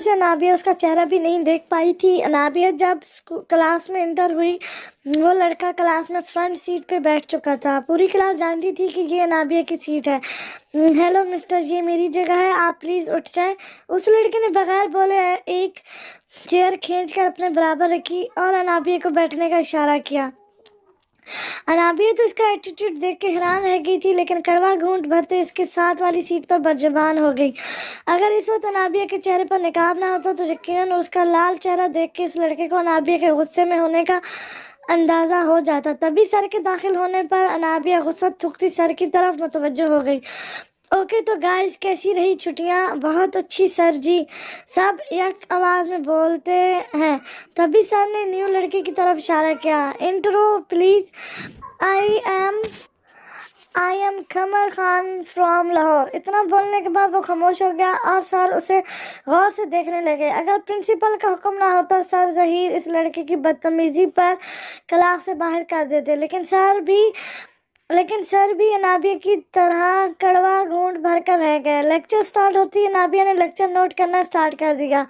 से अनाबिया उसका चेहरा भी नहीं देख पाई थी। अनाबिया जब क्लास में इंटर हुई, वो लड़का क्लास में फ्रंट सीट पे बैठ चुका था। पूरी क्लास जानती थी कि ये अनाबिया की सीट है। हेलो मिस्टर, ये मेरी जगह है, आप प्लीज़ उठ जाएं। उस लड़के ने बगैर बोले एक चेयर खींचकर अपने बराबर रखी और अनाबिया को बैठने का इशारा किया। अनाबिया तो इसका एटीट्यूड देख के हैरान रह गई थी, लेकिन कड़वा घूंट भरते इसके साथ वाली सीट पर बदजुबान हो गई। अगर इस वक्त अनाबिया के चेहरे पर निकाब ना होता तो यकीनन उसका लाल चेहरा देख के इस लड़के को अनाबिया के गुस्से में होने का अंदाज़ा हो जाता। तभी सर के दाखिल होने पर अनाबिया गुस्सा थूकती सर की तरफ मुतवज्जो हो गई। ओके तो गाइस, कैसी रही छुट्टियाँ? बहुत अच्छी सर जी, सब एक आवाज़ में बोलते हैं। तभी सर ने न्यू लड़के की तरफ इशारा किया। Intro please. I am Qamar Khan from Lahore. इतना बोलने के बाद वो खामोश हो गया और सर उसे गौर से देखने लगे। अगर प्रिंसिपल का हुक्म ना होता, सर ज़हीर इस लड़के की बदतमीज़ी पर क्लास से बाहर कर देते, लेकिन सर भी अनाबिया की तरह कड़वा घूंट भर कर रह गए। लेक्चर स्टार्ट होते ही अनाबिया ने लेक्चर नोट करना स्टार्ट कर दिया,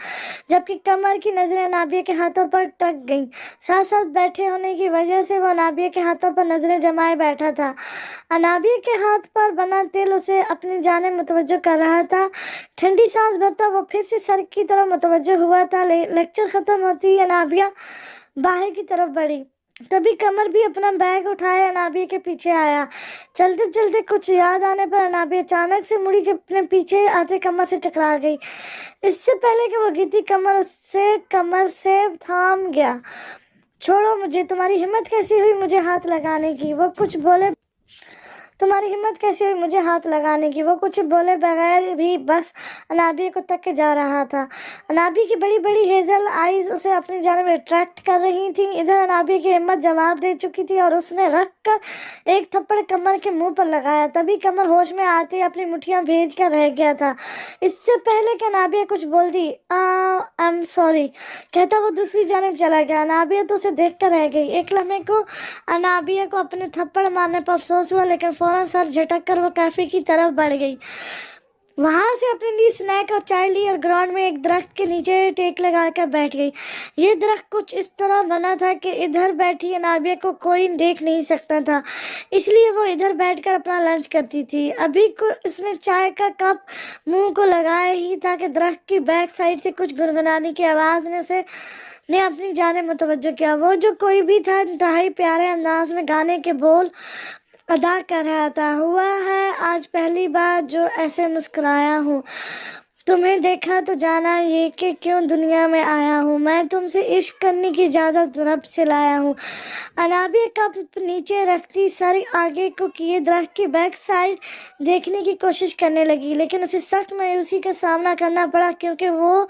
जबकि कमर की नज़रें अनाबिया के हाथों पर टक गईं। साथ साथ बैठे होने की वजह से वो अनाबिया के हाथों पर नज़रें जमाए बैठा था। अनाबिया के हाथ पर बना तेल उसे अपनी जाने मुतवज्जो कर रहा था। ठंडी सांस भरता वो फिर से सर की तरफ मुतवज्जो हुआ था। लेक्चर ख़त्म होती ही अनाबिया बाहर की तरफ बढ़ी। तभी कमर भी अपना बैग उठाए अनाबिया के पीछे आया। चलते चलते कुछ याद आने पर अनाबिया अचानक से मुड़ी के अपने पीछे आते कमर से टकरा गई। इससे पहले कि वो गिरती, कमर से थाम गया। छोड़ो मुझे, तुम्हारी हिम्मत कैसी हुई मुझे हाथ लगाने की? वो कुछ बोले वो कुछ बोले बगैर भी बस अनाबिया को तक के जा रहा था। अनाबिया की बड़ी बड़ी हेजल आईज उसे अपनी जानिब अट्रैक्ट कर रही थी। इधर अनाबिया की हिम्मत जवाब दे चुकी थी और उसने रख कर एक थप्पड़ कमर के मुंह पर लगाया। तभी कमर होश में आते ही अपनी मुठ्ठियां भेज कर रह गया था। इससे पहले कि अनाबिया कुछ बोल दी, आई एम सॉरी कहता वो दूसरी जानिब चला गया। अनाबिया तो उसे देख कर रह गई। एक लम्हे को अनाबिया को अपने थप्पड़ मारने पर अफसोस हुआ, लेकिन फौरन सर झटक कर वो कैफे की तरफ बढ़ गई। वहां से अपने लिए स्नैक और चाय ली और ग्राउंड में एक दरख्त के नीचे टेक लगाकर बैठ गई। ये दरख्त कुछ इस तरह बना था कि इधर बैठी अनाबिया को कोई देख नहीं सकता था, इसलिए वो इधर बैठकर अपना लंच करती थी। अभी को उसने चाय का कप मुंह को लगाया ही था कि दरख्त की बैक साइड से कुछ गुनगुनाने की आवाज़ ने अपनी जाने मुतवज्जो किया। वो जो कोई भी था इंतहाई प्यारे अंदाज में गाने के बोल अदा कर रहा था। हुआ है आज पहली बार जो ऐसे मुस्कुराया हूँ, तुम्हें देखा तो जाना ये कि क्यों दुनिया में आया हूँ, मैं तुमसे इश्क करने की इजाज़त रब से लाया हूँ। अनाबिया कप नीचे रखती सर आगे को किए दरख्त की बैक साइड देखने की कोशिश करने लगी, लेकिन उसे सख्त मायूसी का सामना करना पड़ा, क्योंकि वो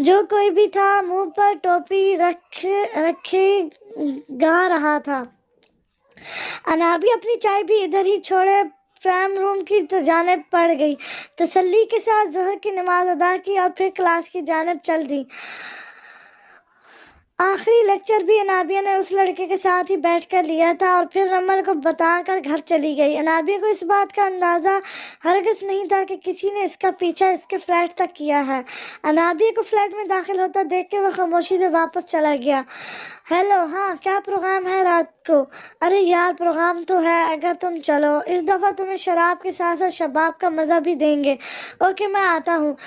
जो कोई भी था मुंह पर टोपी रखे गा रहा था। अनाबिया अपनी चाय भी इधर ही छोड़े प्रेम रूम की जानिब पड़ गई। तसल्ली के साथ ज़हर की नमाज अदा की और फिर क्लास की जानिब चल दी। आखिरी लेक्चर भी अनाबिया ने उस लड़के के साथ ही बैठ कर लिया था और फिर रमल को बताकर घर चली गई। अनाबिया को इस बात का अंदाज़ा हरगिज़ नहीं था कि किसी ने इसका पीछा इसके फ्लैट तक किया है। अनाबिया को फ्लैट में दाखिल होता देख के वह खामोशी से वापस चला गया। हेलो, हाँ क्या प्रोग्राम है रात को? अरे यार प्रोग्राम तो है, अगर तुम चलो, इस दफ़ा तुम्हें शराब के साथ साथ शबाब का मज़ा भी देंगे। ओके मैं आता हूँ।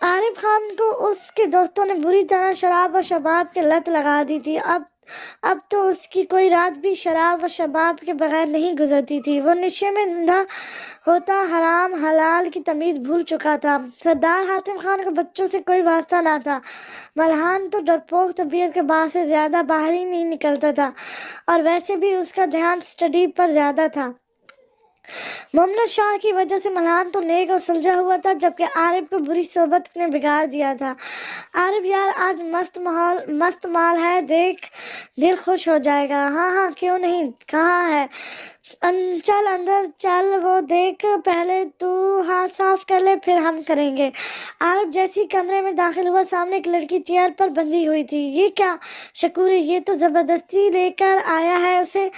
आरिफ खान को उसके दोस्तों ने बुरी तरह शराब और शबाब के लत लगा दी थी। अब तो उसकी कोई रात भी शराब और शबाब के बगैर नहीं गुजरती थी। वो नशे में अंधा होता हराम हलाल की तमीज़ भूल चुका था। सरदार हातिम खान को बच्चों से कोई वास्ता ना था। मल्हान तो डरपोक तबीयत के बाद से ज़्यादा बाहर ही नहीं निकलता था और वैसे भी उसका ध्यान स्टडी पर ज़्यादा था। मोहम्मद शाह की वजह से मल्हान तो नेक और सुलझा हुआ था, जबकि आरिफ को बुरी सोबत ने बिगाड़ दिया था। आरिफ यार आज मस्त माल है, देख दिल खुश हो जाएगा। हाँ क्यों नहीं, कहाँ है? चल अंदर चल, वो देख, पहले तू हाथ साफ कर ले फिर हम करेंगे। आरब जैसी कमरे में दाखिल हुआ, सामने एक लड़की चेयर पर बंधी हुई थी। ये क्या शकूरी, ये तो जबरदस्ती लेकर आया है उसे।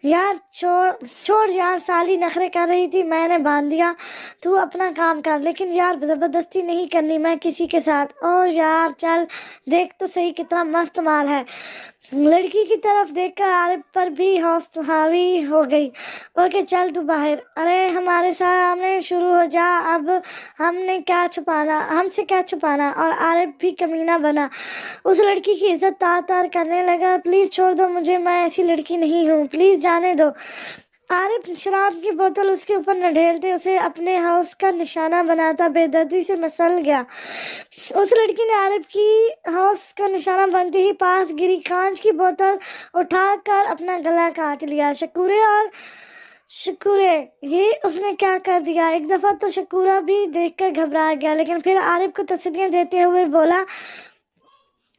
यार छोड़ छोड़ यार, साली नखरे कर रही थी, मैंने बांध दिया, तू अपना काम कर। लेकिन यार जबरदस्ती नहीं करनी मैं किसी के साथ। ओ यार चल देख तो सही कितना मस्त माल है। लड़की की तरफ देखकर आरिफ पर भी हौस हावी हो गई। ओके चल तू बाहर, अरे हमारे सामने शुरू हो जा, अब हमसे क्या छुपाना। और आरिफ भी कमीना बना, उस लड़की की इज्जत तार तार करने लगा। प्लीज छोड़ दो मुझे, मैं ऐसी लड़की नहीं हूँ, प्लीज जाने दो। आरिफ शराब की बोतल उसके ऊपर न ढेलते, उसे अपने हाउस का निशाना बनाता बेदर्दी से मसल गया। उस लड़की ने आरिफ की हाउस का निशाना बनते ही पास गिरी कांच की बोतल उठाकर अपना गला काट लिया। शकूरे, ये उसने क्या कर दिया। एक दफा तो शकूरा भी देखकर घबरा गया, लेकिन फिर आरिफ को तसल्लियां देते हुए बोला,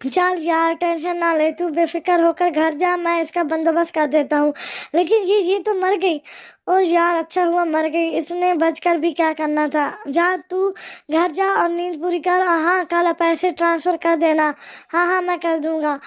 चल यार टेंशन ना ले, तू बेफिक्र होकर घर जा, मैं इसका बंदोबस्त कर देता हूँ। लेकिन ये तो मर गई। ओ यार अच्छा हुआ मर गई, इसने बचकर भी क्या करना था। जा तू घर जा और नींद पूरी कर, और हाँ कल पैसे ट्रांसफर कर देना। हाँ मैं कर दूंगा।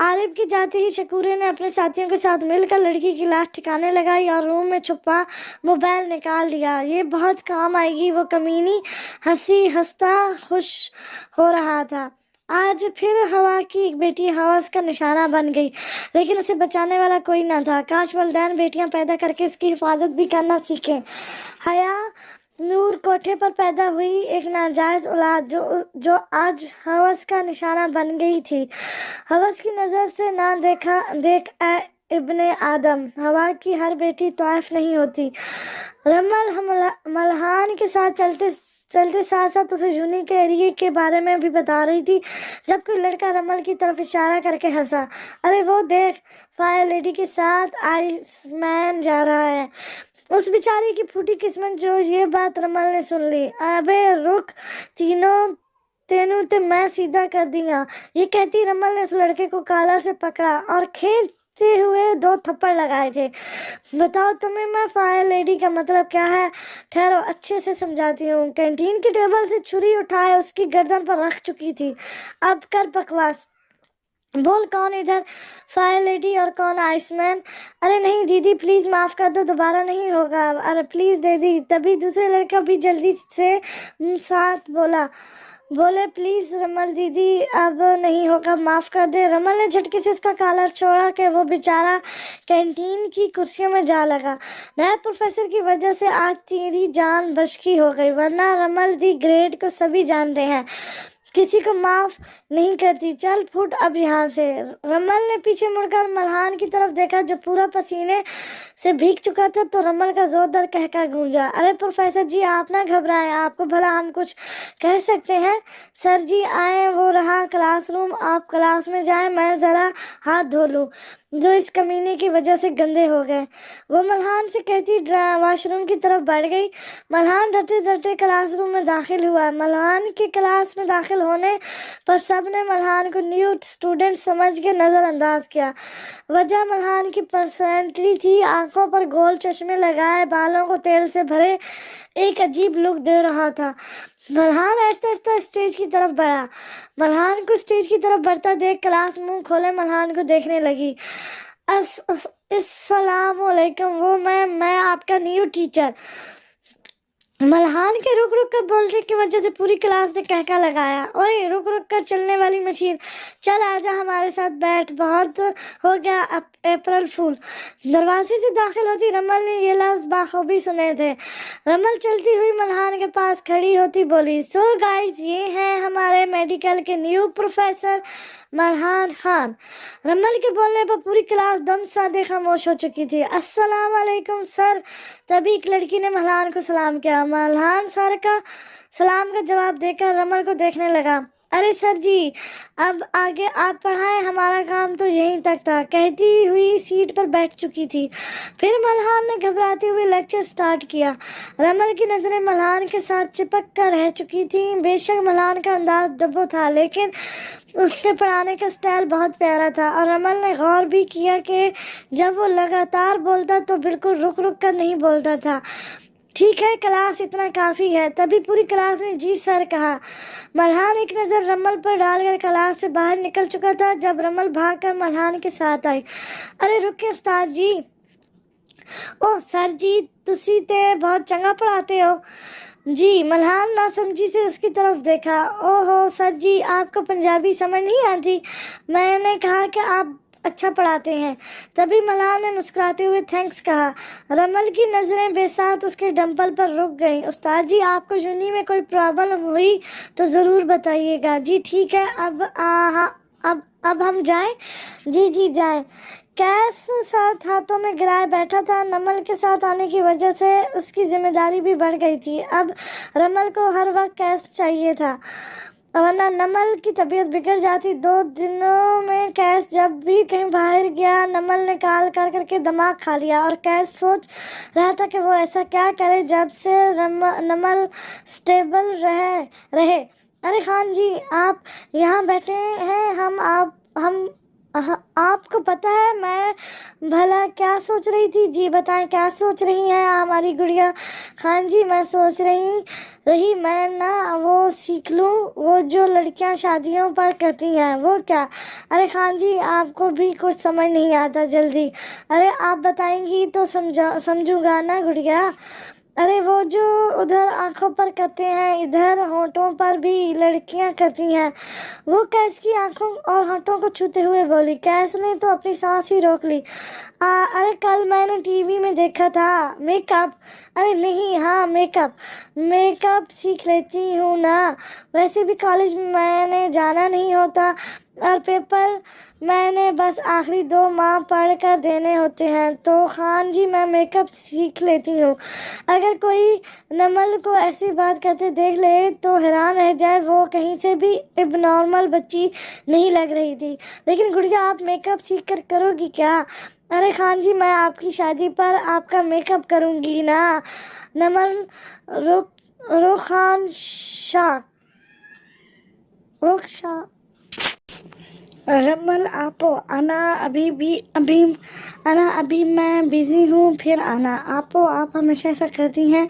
आरिफ की जाते ही शकूरे ने अपने साथियों के साथ मिलकर लड़की की लाश ठिकाने लगाई और रूम में छुपा मोबाइल निकाल लिया। ये बहुत काम आएगी, वो कमीनी हंसता खुश हो रहा था। आज फिर हवा की एक बेटी हवस का निशाना बन गई, लेकिन उसे बचाने वाला कोई न था। काश वलदैन बेटियां पैदा करके इसकी हिफाजत भी करना सीखें। हया नूर कोठे पर पैदा हुई एक नाजायज औलाद जो आज हवस का निशाना बन गई थी। हवस की नज़र से ना देख इब्ने आदम, हवा की हर बेटी तौफ नहीं होती। रमल मल्हान के साथ चलते साथ साथ उसे जूनी के एरिए के बारे में भी बता रही थी, जब कोई लड़का रमल की तरफ इशारा करके हंसा। अरे वो देख, फायर लेडी के साथ आइसमैन जा रहा है। उस बेचारी की फूटी किस्मत जो ये बात रमल ने सुन ली। अबे रुक, तेनू ते मैं सीधा कर दिया। ये कहती रमल ने उस लड़के को कॉलर से पकड़ा और खींचते हुए 2 थप्पड़ लगाए थे। बताओ तुम्हें मैं फायर लेडी का मतलब क्या है? ठहरो अच्छे से समझाती हूँ। कैंटीन की टेबल से छुरी उठाए उसकी गर्दन पर रख चुकी थी। अब कर बकवास, बोल कौन इधर फायर लेडी और कौन आइसमैन? अरे नहीं दीदी प्लीज माफ कर दो, दोबारा नहीं होगा। अरे प्लीज दीदी। तभी दूसरे लड़का भी जल्दी से साथ बोले प्लीज रमल दीदी अब नहीं होगा, माफ कर दे। रमल ने झटके से उसका कॉलर छोड़ा कि वो बेचारा कैंटीन की कुर्सियों में जा लगा। नए प्रोफेसर की वजह से आज तेरी जान बचकी हो गई, वरना रमल दी ग्रेड को सभी जानते हैं, किसी को माफ नहीं करती। चल फुट अब यहाँ से। रमल ने पीछे मुड़कर मल्हान की तरफ देखा जो पूरा पसीने से भीग चुका था, तो रमल का जोरदार कहका गूंजा। अरे प्रोफेसर जी आप ना घबराएं, आपको भला हम कुछ कह सकते हैं? सर जी आए, वो रहा क्लासरूम, आप क्लास में जाएं, मैं ज़रा हाथ धो लूँ जो इस कमीने की वजह से गंदे हो गए। वो मल्हान से कहती वॉशरूम की तरफ बढ़ गई। मल्हान डरते डरते क्लासरूम में दाखिल हुआ। मल्हान के क्लास में दाखिल होने पर सब ने मल्हान को न्यू स्टूडेंट समझ के नज़रअंदाज किया। वजह मल्हान की पर्सनैलिटी थी। आंखों पर गोल चश्मे लगाए, बालों को तेल से भरे, एक अजीब लुक दे रहा था। मल्हान आहिस्ता आहिस्ता स्टेज की तरफ बढ़ा। मल्हान को स्टेज की तरफ बढ़ता देख क्लास मुंह खोले मल्हान को देखने लगी। अस्सलाम वालेकुम, वो मैं आपका न्यू टीचर। मल्हान के रुक रुक कर बोलने की वजह से पूरी क्लास ने कहका लगाया। ओए रुक रुक कर चलने वाली मशीन, चल आजा हमारे साथ बैठ, बहुत हो गया अप्रैल फूल। दरवाजे से दाखिल होती रमल ने ये लफ्ज़ बाखूबी सुने थे। रमल चलती हुई मल्हान के पास खड़ी होती बोली, सो गाइस ये हैं हमारे मेडिकल के न्यू प्रोफेसर मल्हान खान। रमल के बोलने पर पूरी क्लास दम साधे खामोश हो चुकी थी। अस्सलाम वालेकुम सर। तभी एक लड़की ने मल्हान को सलाम किया। मल्हान सर का सलाम का जवाब देकर रमल को देखने लगा। अरे सर जी, अब आगे आप पढ़ाएं, हमारा काम तो यहीं तक था, कहती हुई सीट पर बैठ चुकी थी। फिर मल्हार ने घबराते हुए लेक्चर स्टार्ट किया। रमल की नजरें मल्हार के साथ चिपक कर रह चुकी थीं। बेशक मल्हार का अंदाज डब्बो था, लेकिन उसके पढ़ाने का स्टाइल बहुत प्यारा था, और रमल ने गौर भी किया कि जब वो लगातार बोलता तो बिल्कुल रुक रुक कर नहीं बोलता था। ठीक है, क्लास इतना काफ़ी है। तभी पूरी क्लास ने जी सर कहा। मल्हार एक नज़र रमल पर डालकर क्लास से बाहर निकल चुका था जब रमल भागकर मल्हार के साथ आई। अरे रुकिए उस्ताद जी। ओह सर जी, तुसी ते बहुत चंगा पढ़ाते हो जी। मल्हार नासमझी से उसकी तरफ देखा। ओहो सर जी, आपको पंजाबी समझ नहीं आती? मैंने कहा कि आप अच्छा पढ़ाते हैं। तभी मल्हार ने मुस्कुराते हुए थैंक्स कहा। रमल की नज़रें बेसात उसके डंपल पर रुक गईं। उस्ताद जी, आपको यूनी में कोई प्रॉब्लम हुई तो ज़रूर बताइएगा। जी ठीक है, अब हम जाएं? जी जी जाएं। कैस साथ हाथों में गिराए बैठा था। नमल के साथ आने की वजह से उसकी जिम्मेदारी भी बढ़ गई थी। अब रमल को हर वक्त कैस चाहिए था, वरना नमल की तबीयत बिगड़ जाती। 2 दिनों में कैस जब भी कहीं बाहर गया, नमल ने काल कर करके दिमाग खा लिया, और कैस सोच रहा था कि वो ऐसा क्या करे जब से नमल स्टेबल रहे। अरे खान जी, आप यहाँ बैठे हैं, हम आपको पता है मैं भला क्या सोच रही थी? जी बताएं, क्या सोच रही हैं हमारी गुड़िया? खान जी, मैं सोच रही मैं ना वो सीख लूं, वो जो लड़कियां शादियों पर करती हैं। वो क्या? अरे खान जी, आपको भी कुछ समझ नहीं आता जल्दी। अरे आप बताएंगी तो समझूंगा ना गुड़िया। अरे वो जो उधर आंखों पर करते हैं, इधर होठों पर भी लड़कियां करती हैं। वो कैस की आंखों और होठों को छूते हुए बोली। कैस ने तो अपनी सांस ही रोक ली। अरे कल मैंने टीवी में देखा था मेकअप। अरे नहीं, हाँ मेकअप सीख लेती हूँ ना। वैसे भी कॉलेज में मैंने जाना नहीं होता, और पेपर मैंने बस आखिरी 2 माह पढ़ कर देने होते हैं। तो खान जी, मैं मेकअप सीख लेती हूँ। अगर कोई नमल को ऐसी बात करते देख ले तो हैरान रह जाए। वो कहीं से भी इबनॉर्मल बच्ची नहीं लग रही थी। लेकिन गुड़िया, आप मेकअप सीख कर करोगी क्या? अरे खान जी, मैं आपकी शादी पर आपका मेकअप करूँगी ना। नमल रुखान शाह रमल आपो आना अभी मैं बिजी हूँ, फिर आना। आपो आप हमेशा ऐसा करती हैं,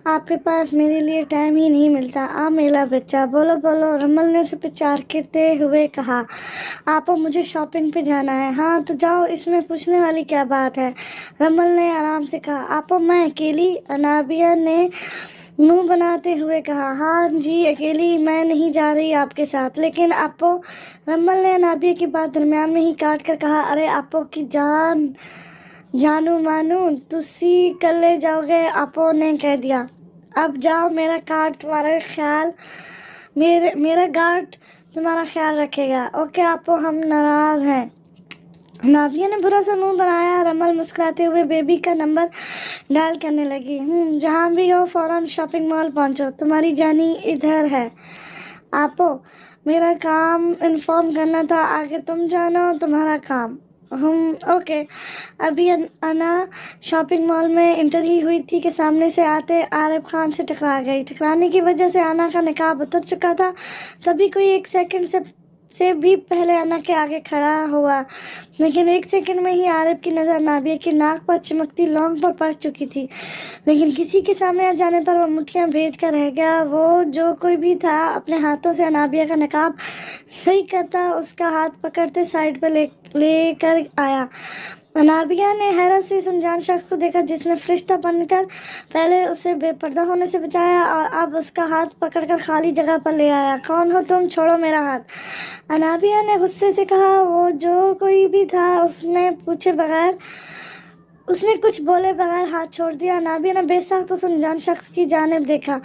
आपके पास मेरे लिए टाइम ही नहीं मिलता। आ मेरा बच्चा, बोलो बोलो, रमल ने उसे पिचारते हुए कहा। आपो मुझे शॉपिंग पे जाना है। हाँ तो जाओ, इसमें पूछने वाली क्या बात है? रमल ने आराम से कहा। आपो मैं अकेली? अनाबिया ने मुंह बनाते हुए कहा। हाँ जी अकेली, मैं नहीं जा रही आपके साथ। लेकिन आपो, रमल ने अनाबिया की बात दरमियान में ही काट कर कहा। अरे आपो की जानू मानू, तुसी कल्ले जाओगे? आपो ने कह दिया। अब जाओ, मेरा गार्ड तुम्हारा ख्याल रखेगा। ओके आपो, हम नाराज हैं। नाजिया ने बुरा सा मुंह बनाया। रमल मुस्कुराते हुए बेबी का नंबर डायल करने लगी। जहाँ भी हो फौरन शॉपिंग मॉल पहुँचो, तुम्हारी जानी इधर है। आपो, मेरा काम इन्फॉर्म करना था, आगे तुम जानो, तुम्हारा काम। ओके। अभी अना शॉपिंग मॉल में इंटर ही हुई थी कि सामने से आते आरिफ खान से टकरा गई। टकराने की वजह से अना का निकाब उतर चुका था। तभी कोई 1 सेकंड से भी पहले अना के आगे खड़ा हुआ, लेकिन 1 सेकंड में ही आरिफ की नज़र नाबिया की नाक पर चमकती लौंग पर पड़ चुकी थी। लेकिन किसी के सामने आ जाने पर वो मुट्ठियां भेज कर रह गया। वो जो कोई भी था, अपने हाथों से अनाबिया का नकाब सही करता उसका हाथ पकड़ते साइड पर लेकर आया। अनाबिया ने हैरत से इस अनजान शख्स को देखा जिसने फरिश्ता बनकर पहले उसे बेपर्दा होने से बचाया और अब उसका हाथ पकड़कर खाली जगह पर ले आया। कौन हो तुम? छोड़ो मेरा हाथ, अनाबिया ने गुस्से से कहा। वो जो कोई भी था, उसने कुछ बोले बगैर हाथ छोड़ दिया। अनाबिया ने बेसख्त उस अनजान शख्स की जानिब देखा।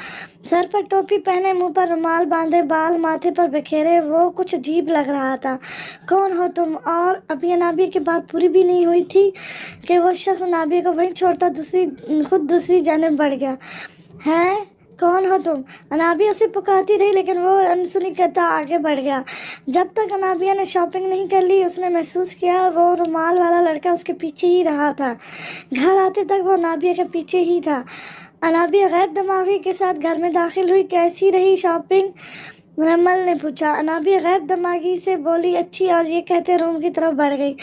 सर पर टोपी पहने, मुंह पर रुमाल बांधे, बाल माथे पर बिखेरे, वो कुछ अजीब लग रहा था। कौन हो तुम? और अभी अनाबिया की बात पूरी भी नहीं हुई थी कि वो शख्स अनाबिया को वहीं छोड़ता खुद दूसरी जानिब बढ़ गया। है कौन हो तुम? अनाबिया उसे पुकारती रही लेकिन वो अनसुनी करता आगे बढ़ गया। जब तक अनाबिया ने शॉपिंग नहीं कर ली उसने महसूस किया वो रुमाल वाला लड़का उसके पीछे ही रहा था। घर आते तक वो अनाबिया के पीछे ही था। अनाबिया गैर दिमागी के साथ घर में दाखिल हुई। कैसी रही शॉपिंग? रमल ने पूछा। अनाबिया गैर दिमागी से बोली अच्छी, और ये कहते रूम की तरफ बढ़ गई।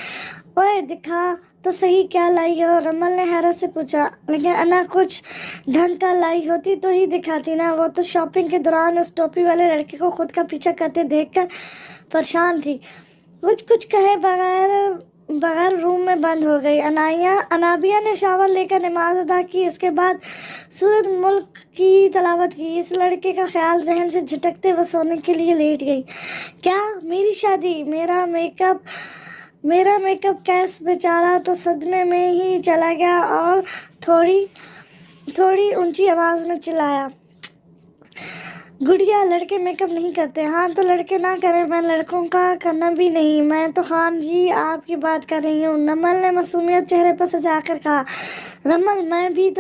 ओए दिखा तो सही क्या लाई हो? रमल ने हैरत से पूछा। लेकिन अना कुछ ढंग का लाई होती तो ही दिखाती ना। वो तो शॉपिंग के दौरान उस टोपी वाले लड़के को खुद का पीछा करते देखकर परेशान थी। कुछ कहे बगैर रूम में बंद हो गई। अनाबिया ने शावर लेकर नमाज अदा की। उसके बाद सूरत मुल्क की तलावत की। इस लड़के का ख्याल जहन से झटकते वो सोने के लिए लेट गई। क्या मेरी शादी, मेरा मेकअप कैस बेचारा तो सदमे में ही चला गया और थोड़ी ऊंची आवाज में चिल्लाया, गुड़िया लड़के मेकअप नहीं करते। हाँ तो लड़के ना करें, मैं लड़कों का करना भी नहीं। मैं तो खान जी आपकी बात कर रही हूँ, नमल ने मासूमियत चेहरे पर सजाकर कहा। नमल मैं भी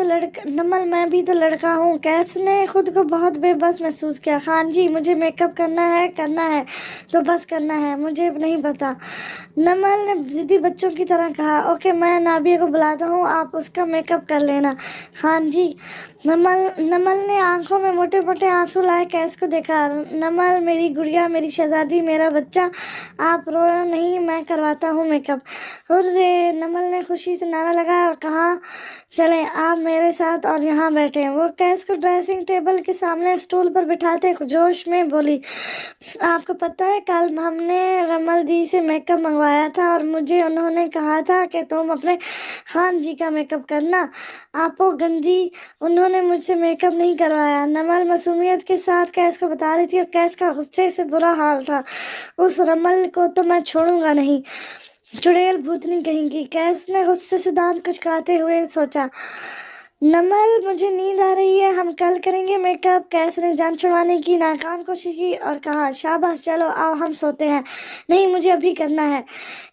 तो लड़का हूँ। कैस ने खुद को बहुत बेबस महसूस किया। खान जी मुझे मेकअप करना है तो बस करना है, मुझे नहीं पता। नमल ने जिद्दी बच्चों की तरह कहा। ओके मैं नाबिया को बुलाता हूँ, आप उसका मेकअप कर लेना। खान जी। नमल ने आंखों में मोटे मोटे आंसू लाए कैस को देखा। नमल मेरी गुड़िया, मेरी शहजादी, मेरा बच्चा, आप रोना नहीं, मैं करवाता हूँ मेकअप। हुर्रे! नमल ने खुशी से नारा लगाया और कहा चलें आप मेरे साथ और यहाँ बैठे। वो कैस को ड्रेसिंग टेबल के सामने स्टूल पर बिठाते जोश में बोली, आपको पता है कल हमने रमल दी से मेकअप मंगवाया था और मुझे उन्होंने कहा था कि तुम अपने खान जी का मेकअप करना। आपो गंदी, उन्होंने मुझसे मेकअप नहीं करवाया। नमल मासूमियत के साथ कैस को बता रही थी और कैस का गुस्से से बुरा हाल था। उस रमल को तो मैं छोड़ूंगा नहीं, चुड़ैल भूतनी कहेंगी। कैस ने गुस्से से दांत कुचकाते हुए सोचा। नमल मुझे नींद आ रही है, हम कल करेंगे मेकअप। कैस ने जान छुड़वाने की नाकाम कोशिश की और कहा शाबाश चलो आओ हम सोते हैं। नहीं मुझे अभी करना है।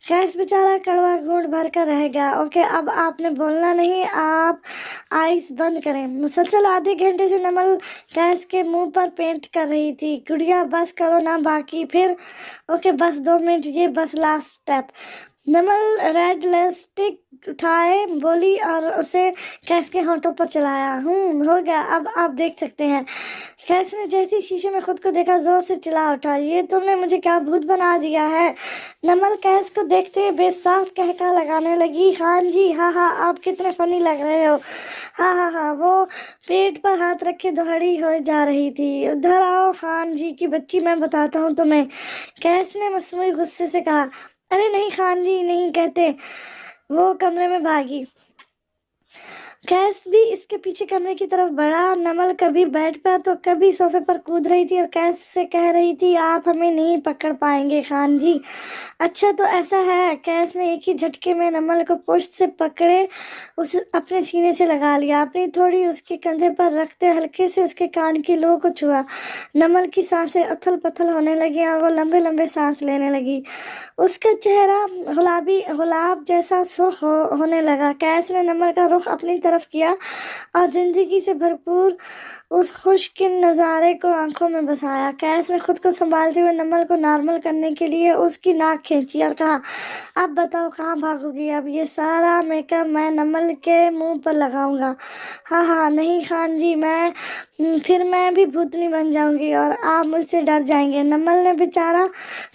कैस बेचारा कड़वा घूंट भर कर रह गया। ओके अब आपने बोलना नहीं, आप आइस बंद करें। मुसलसल आधे घंटे से नमल कैस के मुंह पर पेंट कर रही थी। गुड़िया बस करो ना, बाकी फिर। ओके बस 2 मिनट, ये बस लास्ट स्टेप। नमल रेड लिपस्टिक उठाए बोली और उसे कैस के होंठों पर चलाया। हो गया, अब आप देख सकते हैं। कैस ने जैसे शीशे में खुद को देखा जोर से चिल्ला उठा, ये तुमने मुझे क्या भूत बना दिया है? नमल कैस को देखते बेसाख्त कहका लगाने लगी। खान जी हाँ आप कितने फनी लग रहे हो। हाँ वो पेट पर हाथ रखे दौड़ी हो जा रही थी। उधर आओ खान जी की बच्ची, मैं बताता हूँ तुम्हें। कैस ने मसनूई गुस्से से कहा। अरे नहीं खान जी नहीं कहते। वो कमरे में भागी। कैस भी इसके पीछे कमरे की तरफ बढ़ा। नमल कभी बेड पर तो कभी सोफे पर कूद रही थी और कैस से कह रही थी आप हमें नहीं पकड़ पाएंगे खान जी। अच्छा तो ऐसा है। कैस ने एक ही झटके में नमल को पुष्ट से पकड़े उसे अपने सीने से लगा लिया। अपनी थोड़ी उसके कंधे पर रखते हल्के से उसके कान की लौ को छुआ। नमल की सांसें उथल पथल होने लगी और वो लंबे लंबे सांस लेने लगी। उसका चेहरा गुलाब जैसा सुर्ख होने लगा। कैस ने नमल का रुख अपनी तरफ किया और जिंदगी से भरपूर उस खुशकिन नज़ारे को आंखों में बसाया। कैस ने खुद को संभालते हुए नमल को नॉर्मल करने के लिए उसकी नाक खींची और कहा अब बताओ कहाँ भागोगी? अब ये सारा मेकअप मैं नमल के मुंह पर लगाऊंगा। हाँ नहीं खान जी, फिर मैं भी भूतनी बन जाऊंगी और आप मुझसे डर जाएंगे। नमल ने बेचारा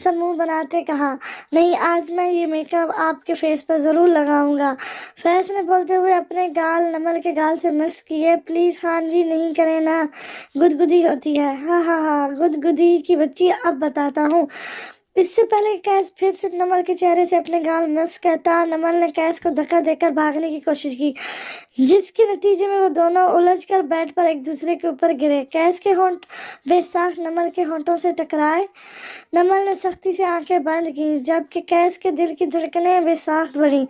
सा मुंह बनाते कहा नहीं आज मैं ये मेकअप आपके फेस पर ज़रूर लगाऊंगा। फैस ने बोलते हुए अपने गाल नमल के गाल से मिस किए। प्लीज़ खान जी नहीं करें ना, गुदगुदी होती है। हाँ गुदगुदी की बच्ची, अब बताता हूँ। इससे पहले कैस फिर से नमल के चेहरे से अपने गाल मिस कहता, नमल ने कैस को धक्का देकर भागने की कोशिश की, जिसके नतीजे में वो दोनों उलझकर बेड पर एक दूसरे के ऊपर गिरे। कैस के होंठ बेसाख्त नमल के होंठों से टकराए। नमल ने सख्ती से आंखें बंद की, जबकि कैस के दिल की धड़कनें बेसाख्त बढ़ी।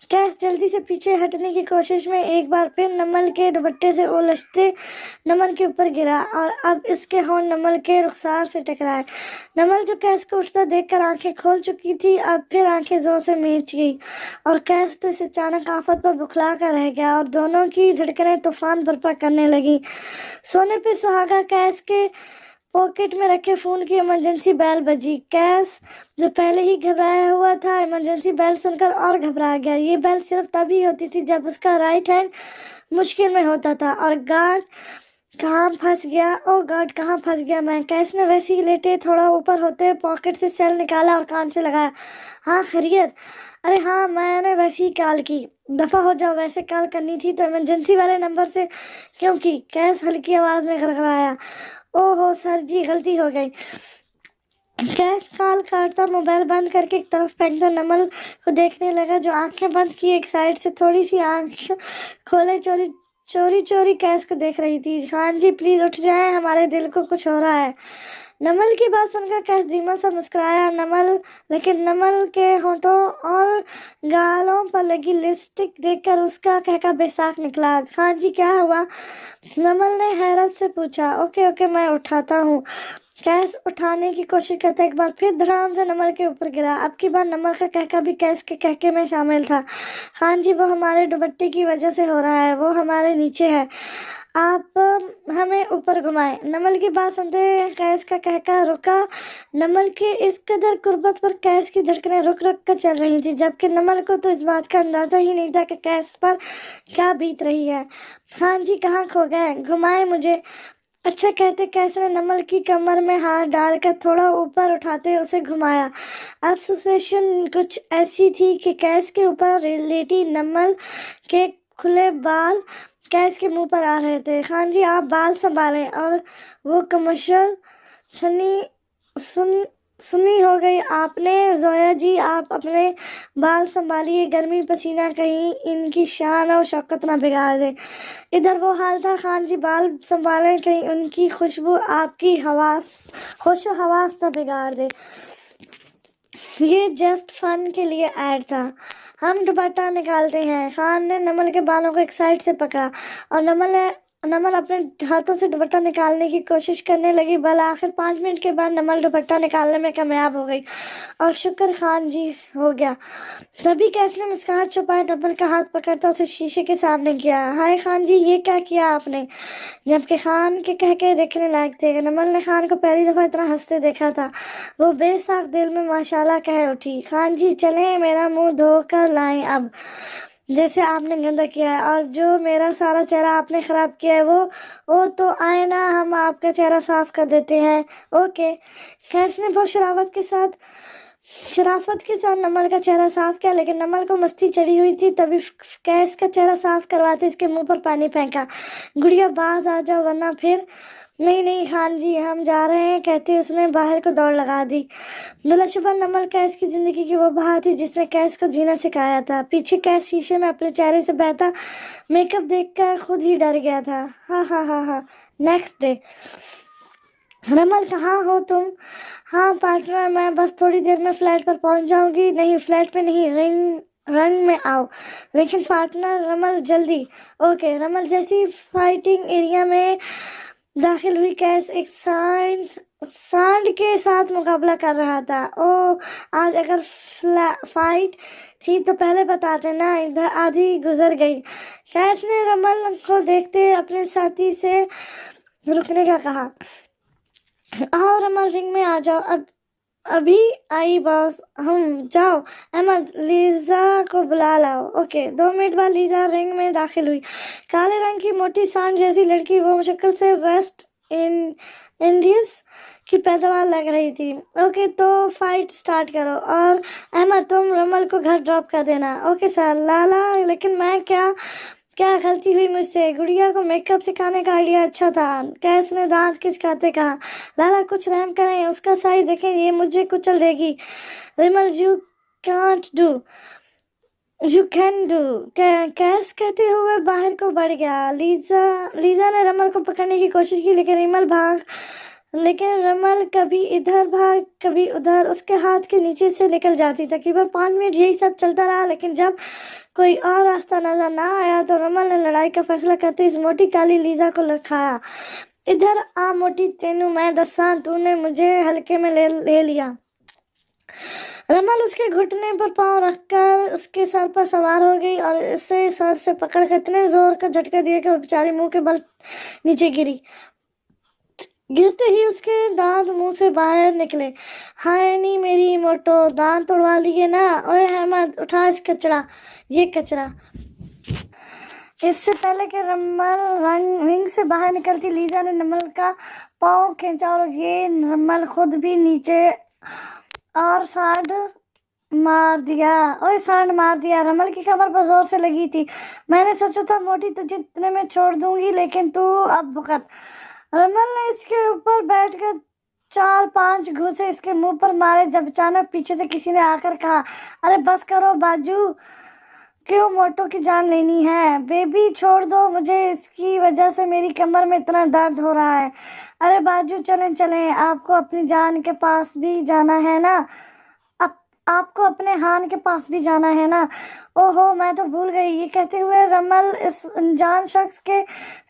कैस जल्दी से पीछे हटने की कोशिश में एक बार फिर नमल के दुपट्टे से उलझते नमल के ऊपर गिरा और अब इसके होंठ नमल के रुखसार से टकराए। नमल जो कैस को उठता देखकर आंखें खोल चुकी थी, अब फिर आंखें जोर से मीच गई और कैस तो इस अचानक आफत पर बुखला कर रह गया और दोनों की धड़कनें तूफान बर्पा करने लगी। सोने पे सुहागा कैस के पॉकेट में रखे फोन की इमरजेंसी बेल बजी। कैस जो पहले ही घबराया हुआ था, इमरजेंसी बेल सुनकर और घबरा गया। ये बेल सिर्फ तभी होती थी जब उसका राइट हैंड मुश्किल में होता था। और गार्ड कहाँ फंस गया, ओ गॉड कहाँ फंस गया मैं। कैस ने वैसे ही लेटे थोड़ा ऊपर होते पॉकेट से सेल निकाला और कान से लगाया। हाँ खैरियत? अरे हाँ, मैंने वैसे ही कॉल की। दफा हो जाओ, वैसे कॉल करनी थी तो इमरजेंसी वाले नंबर से क्यों की? कैस हल्की आवाज में गड़गड़ाया। ओहो सर जी, गलती हो गई। कैस कॉल काटता मोबाइल बंद करके एक तरफ फेंकता नमल को देखने लगा, जो आंखें बंद किए एक साइड से थोड़ी सी आंख खोले चोरी चोरी कैस को देख रही थी। खान जी प्लीज उठ जाएं, हमारे दिल को कुछ हो रहा है। नमल की बात सुनकर कैस धीमा सा मुस्कुराया। लेकिन नमल के होठों और गालों पर लगी लिपस्टिक देखकर उसका कहका बेसाख निकला। खान जी क्या हुआ? नमल ने हैरत से पूछा। ओके ओके मैं उठाता हूँ। कैस उठाने की कोशिश करता एक बार फिर धड़ाम से नमल के ऊपर गिरा। अब की बार नमल का कहका भी कैस के कहके में शामिल था। खान जी वो हमारे दुपट्टे की वजह से हो रहा है, वो हमारे नीचे है, आप हमें ऊपर घुमाएं। नमल की बात सुनते कैस का कहका रुका। नमल के इस कदर कुर्बत पर कैस की धड़कनें रुक रुक कर चल रही थी, जबकि नमल को तो इस बात का अंदाजा ही नहीं था कि कैस पर क्या बीत रही है। खान जी कहाँ खो गए? घुमाए मुझे। अच्छा कहते कैस ने नमल की कमर में हाथ डालकर थोड़ा ऊपर उठाते उसे घुमाया। अब सिचुएशन कुछ ऐसी थी कि कैस के ऊपर लेटी नमल के खुले बाल कैस के मुंह पर आ रहे थे। खान जी आप बाल संभालें। और वो कमर्शियल सुनी हो गई आपने। जोया जी आप अपने बाल संभालिए, गर्मी पसीना कहीं इनकी शान और शौकत ना बिगाड़ दे। इधर वो हाल था, खान जी बाल संभालें, कहीं उनकी खुशबू आपकी होशो हवास ना बिगाड़ दे। ये जस्ट फन के लिए ऐड था, हम दुपट्टा निकालते हैं। खान ने नमल के बालों को एक साइड से पकड़ा और नमल अपने हाथों से दुपट्टा निकालने की कोशिश करने लगी। बल आखिर 5 मिनट के बाद नमल दुपट्टा निकालने में कामयाब हो गई और शुक्र खान जी हो गया। तभी कैस ने मुस्कुराहट छुपाए नमल का हाथ पकड़ता उसे शीशे के सामने किया। हाय खान जी ये क्या किया आपने? जबकि खान के कहके देखने लायक थे। नमल ने खान को पहली दफा इतना हंसते देखा था। वो बेसाख दिल में माशाल्लाह कह उठी। खान जी चलें, मेरा मुंह धो कर लाएं अब, जैसे आपने गंदा किया है, और जो मेरा सारा चेहरा आपने खराब किया है वो तो आए ना, हम आपका चेहरा साफ कर देते हैं। ओके। कैस ने बहुत शराफत के साथ नमल का चेहरा साफ किया, लेकिन नमल को मस्ती चढ़ी हुई थी। तभी कैस का चेहरा साफ करवाते इसके मुंह पर पानी फेंका। गुड़िया बाज आ जाओ वरना फिर। नहीं नहीं खान जी हम जा रहे हैं, कहते उसने बाहर को दौड़ लगा दी। बिलाशुबा नमल कैस की जिंदगी की वो बहार थी जिसने कैस को जीना सिखाया था। पीछे कैस शीशे में अपने चेहरे से बहता मेकअप देखकर खुद ही डर गया था। हाँ हाँ हाँ हाँ। Next day. नमल कहाँ हो तुम? हाँ पार्टनर मैं बस थोड़ी देर में फ्लैट पर पहुंच जाऊंगी। नहीं फ्लैट पे नहीं, रंग में आओ। लेकिन पार्टनर रमल जल्दी। ओके। रमल जैसी फाइटिंग एरिया में दाखिल हुई कैस एक सांड के साथ मुकाबला कर रहा था। ओ आज अगर फाइट थी तो पहले बताते ना, इधर आधी गुजर गई। कैस ने रमल को देखते अपने साथी से रुकने का कहा। आओ रमल रिंग में आ जाओ। अभी आई बॉस। हम जाओ अहमद, लीजा को बुला लाओ। ओके। 2 मिनट बाद लीजा रिंग में दाखिल हुई। काले रंग की मोटी सांड जैसी लड़की, वो शक्ल से वेस्ट इंडीज की पैदावार लग रही थी। ओके तो फाइट स्टार्ट करो, और अहमद तुम रमल को घर ड्रॉप कर देना। Okay sir. लाला लेकिन मैं क्या गलती हुई मुझसे? गुड़िया को मेकअप सिखाने का आइडिया अच्छा था। कैस ने दांत खिचकाते कहा। लाला कुछ रहम करें, उसका साइज देखें, ये मुझे कुचल देगी। Rimal you can't do, you can do, Qais कहते हुए बाहर को बढ़ गया। लीजा ने रमल को पकड़ने की कोशिश की, लेकिन रिमल لیکن رمل کبھی ادھر بھاگ کبھی ادھر اس کے ہاتھ کے نیچے سے نکل جاتی. تقریباً 5 منٹ یہی سب چلتا رہا، لیکن جب کوئی اور راستہ نظر نہ آیا تو رمل نے لڑائی کا فیصلہ کرتے اس موٹی کالی لیزا کو لکھایا. ادھر آ موٹی، تینوں میں دساں، تو نے مجھے ہلکے میں لے لیا. رمل اس کے گھٹنے پر پاؤں رکھ کر اس کے سر پر سوار ہو گئی اور اسے سر سے پکڑ کر اتنے زور کا جھٹکا دیا کہ وہ بیچاری منہ کے بل نیچے گری. گرتے ہی اس کے دانت منہ سے باہر نکلے. ہائے نی میری موٹو، دانت توڑوا لیے نا. اوے احمد، اٹھا اس کچرا، یہ کچرا. اس سے پہلے کہ رمل رنگ سے باہر نکلتی، لیزا نے رمل کا پاؤں کھینچا اور یہ رمل خود بھی نیچے اور سانڈ مار دیا. رمل کی کمر پر زور سے لگی تھی. میں نے سوچا تھا موٹی تجھے اتنے میں چھوڑ دوں گی، لیکن تو اب بھگت. رمل نے اس کے اوپر بیٹھ کر 4-5 گھوسے اس کے منہ پر مارے جب اچانک پیچھے سے کسی نے آ کر کہا، ارے بس کرو باجو، کیوں موٹو کی جان لینی ہے؟ بیبی چھوڑ دو مجھے، اس کی وجہ سے میری کمر میں اتنا درد ہو رہا ہے. ارے باجو چلیں، آپ کو اپنی جان کے پاس بھی جانا ہے نا. آپ کو اپنے ہان کے پاس بھی جانا ہے نا. اوہو، میں تو بھول گئی. یہ کہتے ہوئے رمل اس انجان شخص کے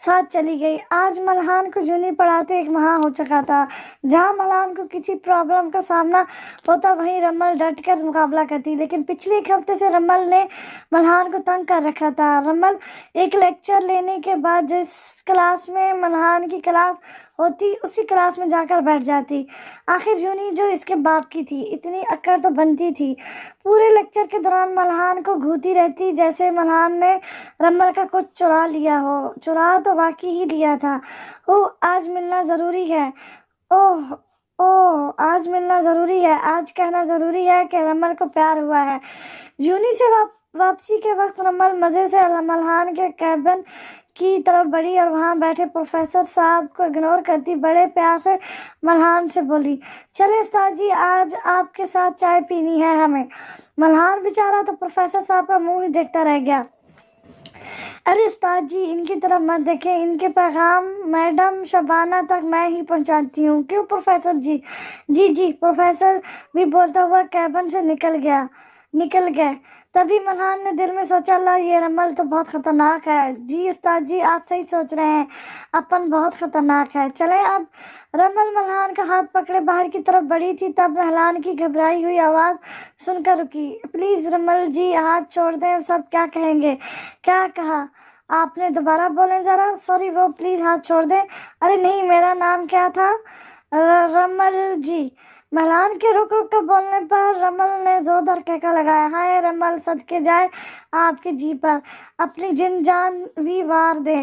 ساتھ چلی گئی. آج ملہان کو جونی پڑھاتے 1 ماہ ہو چکا تھا. جہاں ملہان کو کسی پرابلم کا سامنا ہوتا وہیں رمل ڈٹ کر مقابلہ کرتی. لیکن پچھلے 1 ہفتے سے رمل نے ملہان کو تنگ کر رکھا تھا. رمل ایک لیکچر لینے کے بعد جس کلاس میں ملہان کی کلاس ہوتی اسی کلاس میں جا کر بیٹھ جاتی. آخر جونی جو اس کے باپ کی تھی، اتنی اکڑ تو بنتی تھی. پورے لیکچر کے دوران ملہان کو گھوتی رہتی جیسے ملہان نے رمل کا کچھ چرا لیا ہو. چرا تو واقعی ہی لیا تھا. آج ملنا ضروری ہے. آج ملنا ضروری ہے. آج کہنا ضروری ہے کہ رمل کو پیار ہوا ہے. جونی سے واپسی کے وقت رمل مزے سے ملہان کے کیبن کی طرف بڑھی اور وہاں بیٹھے پروفیسر صاحب کو اگنور کرتی بڑے پیار سے ملہان سے بولی، چلے استاد جی، آج آپ کے ساتھ چائے پینی ہے ہمیں. ملہان بیچارہ تو پروفیسر صاحب کا منہ ہی دیکھتا رہ گیا. ارے استاد جی، ان کی طرف مت دیکھیں، ان کے پیغام میڈم شبانہ تک میں ہی پہنچاتی ہوں. کیوں پروفیسر جی؟ جی پروفیسر بھی بولتا ہوا کیبن سے نکل گئے. تبھی ملہان نے دل میں سوچا، اللہ، یہ رمل تو بہت خطرناک ہے. جی استاد جی، آپ صحیح سوچ رہے ہیں، اپن بہت خطرناک ہے. چلیں اب. رمل ملہان کا ہاتھ پکڑے باہر کی طرف بڑھی تھی، تب ملہان کی گھبرائی ہوئی آواز سن کر رکی. پلیز رمل جی، ہاتھ چھوڑ دیں، سب کیا کہیں گے؟ کیا کہا آپ نے؟ دوبارہ بولیں ذرا. سوری، وہ پلیز ہاتھ چھوڑ دیں. ارے نہیں، میرا نام کیا تھا؟ رمل جی. ملہان کے رک کر بولنے پر رمل نے زوردار کہکا لگایا. ہائے رمل، صدقے جائے آپ کے جی پر، اپنی جان بھی وار دے.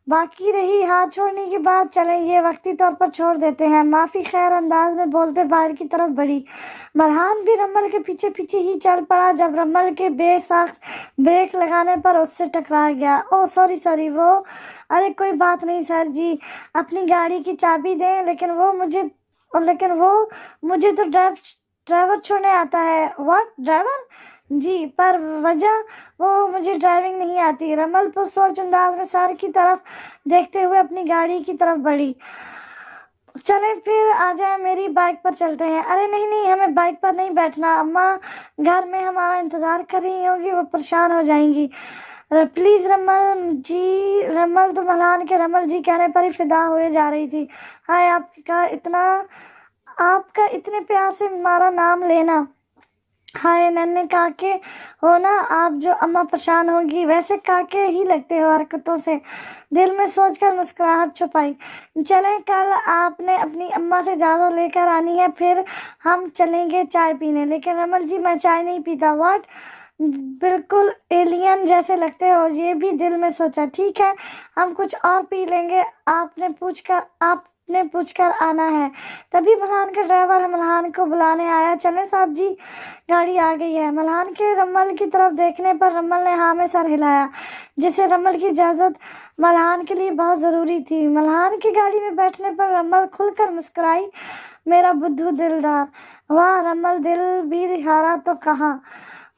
باقی رہی ہاتھ چھوڑنے کی بات، چلیں یہ وقتی طور پر چھوڑ دیتے ہیں. معافی خیر انداز میں بولتے باہر کی طرف بڑھی. ملہان بھی رمل کے پیچھے پیچھے ہی چل پڑا. جب رمل کے بے ساخت بریک لگانے پر اس سے ٹکرا گیا. سوری وہ. ارے کوئی بات نہیں سر جی، اپنی گاڑی کی چابی دیں. لیکن وہ مجھے تو ڈرائیور چھوڑنے آتا ہے. What, driver? جی، پر وجہ وہ مجھے ڈرائیونگ نہیں آتی. رمل پرسوچ انداز میں سر کی طرف دیکھتے ہوئے اپنی گاڑی کی طرف بڑھی. چلیں پھر آ جائیں، میری بائک پر چلتے ہیں. ارے نہیں، ہمیں بائک پر نہیں بیٹھنا. اماں گھر میں ہمارا انتظار کر رہی ہوں گی، وہ پریشان ہو جائیں گی. پلیز رمل جی. رمل تو ملہان کے رمل جی کہنے پر ہی فدا ہوئے جا رہی تھی. ہائے، آپ کا اتنے پیار سے ہمارا نام لینا. ہائے ننھے کاکے ہو نا آپ، جو اماں پریشان ہوگی. ویسے کاکے ہی لگتے ہو حرکتوں سے. دل میں سوچ کر مسکراہٹ چھپائی. چلیں، کل آپ نے اپنی اماں سے اجازت لے کر آنی ہے، پھر ہم چلیں گے چائے پینے. لیکن رمل جی، میں چائے نہیں پیتا. واٹ، بالکل ایلین جیسے لگتے ہو. یہ بھی دل میں سوچا. ٹھیک ہے، ہم کچھ اور پی لیں گے. آپ نے پوچھ کر آنا ہے. تبھی ملہان کا ڈرائیور ملہان کو بلانے آیا. چلیں صاحب جی، گاڑی آ گئی ہے. ملہان کے رمل کی طرف دیکھنے پر رمل نے ہاں میں سر ہلایا، جسے رمل کی اجازت ملہان کے لیے بہت ضروری تھی. ملہان کی گاڑی میں بیٹھنے پر رمل کھل کر مسکرائی. میرا بدھو دلدار. واہ رمل، دل بھی ہارا تو کہاں.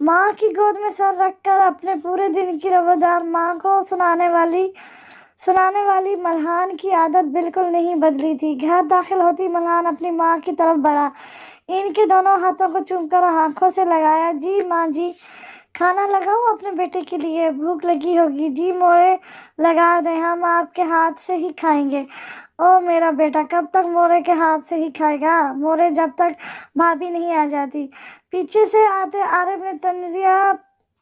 ماں کی گود میں سر رکھ کر اپنے پورے دن کی روادار ماں کو سنانے والی سنانے والی ملحان کی عادت بالکل نہیں بدلی تھی۔ گھر داخل ہوتی ملحان اپنی ماں کی طرف بڑھا، ان کے دونوں ہاتھوں کو چوم کر آنکھوں سے لگایا۔ جی ماں جی، کھانا لگاؤں اپنے بیٹے کے لیے؟ بھوک لگی ہوگی۔ جی مورے لگا دیں، ہم آپ کے ہاتھ سے ہی کھائیں گے۔ او میرا بیٹا کب تک مورے کے ہاتھ سے ہی کھائے گا؟ مورے جب تک بھابھی نہیں آ جاتی۔ پیچھے سے آتے عارف نے تنزیہ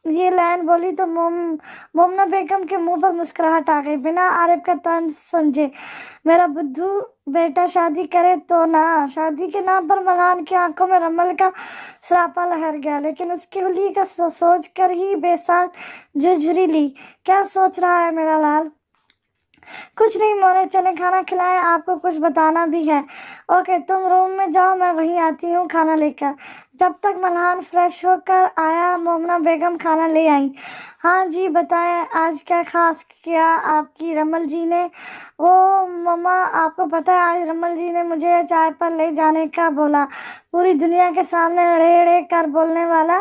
یہ لائن بولی تو مومنہ بیگم کے منہ پر مسکراہٹ آ گئی، بنا عارف کا طنز سمجھے۔ میرا بدھو بیٹا شادی کرے تو نہ؟ شادی کے نام پر ملحان کی آنکھوں میں رمل کا سراپا لہر گیا، لیکن اس کی حلیے کا سوچ کر ہی بے ساکھ جھرجھری لی۔ کیا سوچ رہا ہے میرا لال؟ کچھ نہیں مورے، چلیں کھانا کھلائیں، آپ کو کچھ بتانا بھی ہے۔ اوکے، تم روم میں جاؤ، میں وہیں آتی ہوں کھانا لے کر۔ جب تک ملحان فریش ہو کر آیا، مومنہ بیگم کھانا لے آئیں۔ ہاں جی بتائیں، آج کیا خاص کیا آپ کی رمل جی نے؟ وہ مما، آپ کو پتہ ہے آج رمل جی نے مجھے چائے پر لے جانے کا بولا۔ پوری دنیا کے سامنے اڑے اڑے کر بولنے والا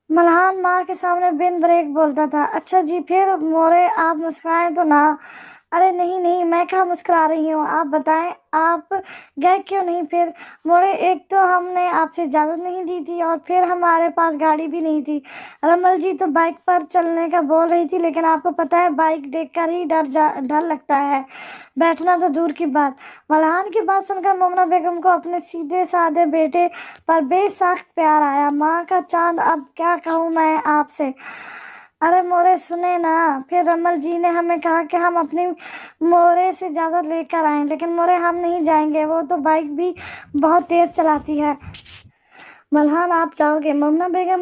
ملحان ماں کے سامنے بن بریک بولتا تھا۔ اچھا جی، پھر مورے آپ مسکرائیں تو نہ۔ ارے نہیں نہیں، میں کہاں مسکرا رہی ہوں، آپ بتائیں آپ گئے کیوں نہیں پھر؟ مورے ایک تو ہم نے آپ سے اجازت نہیں لی تھی، اور پھر ہمارے پاس گاڑی بھی نہیں تھی۔ رمل جی تو بائک پر چلنے کا بول رہی تھی، لیکن آپ کو پتہ ہے بائک دیکھ کر ہی ڈر لگتا ہے، بیٹھنا تو دور کی بات۔ ملحان کی بات سن کر مومنہ بیگم کو اپنے سیدھے سادے بیٹے پر بے ساخت پیار آیا۔ ماں کا چاند، اب کیا کہوں میں آپ سے؟ ارے مورے سنیں نا، پھر رمل جی نے ہمیں کہا کہ ہم اپنی مورے سے اجازت لے کر آئیں، لیکن مورے ہم نہیں جائیں گے، وہ تو بائک بھی بہت تیز چلاتی ہے۔ ملحان آپ جاؤ گے؟ مومنہ بیگم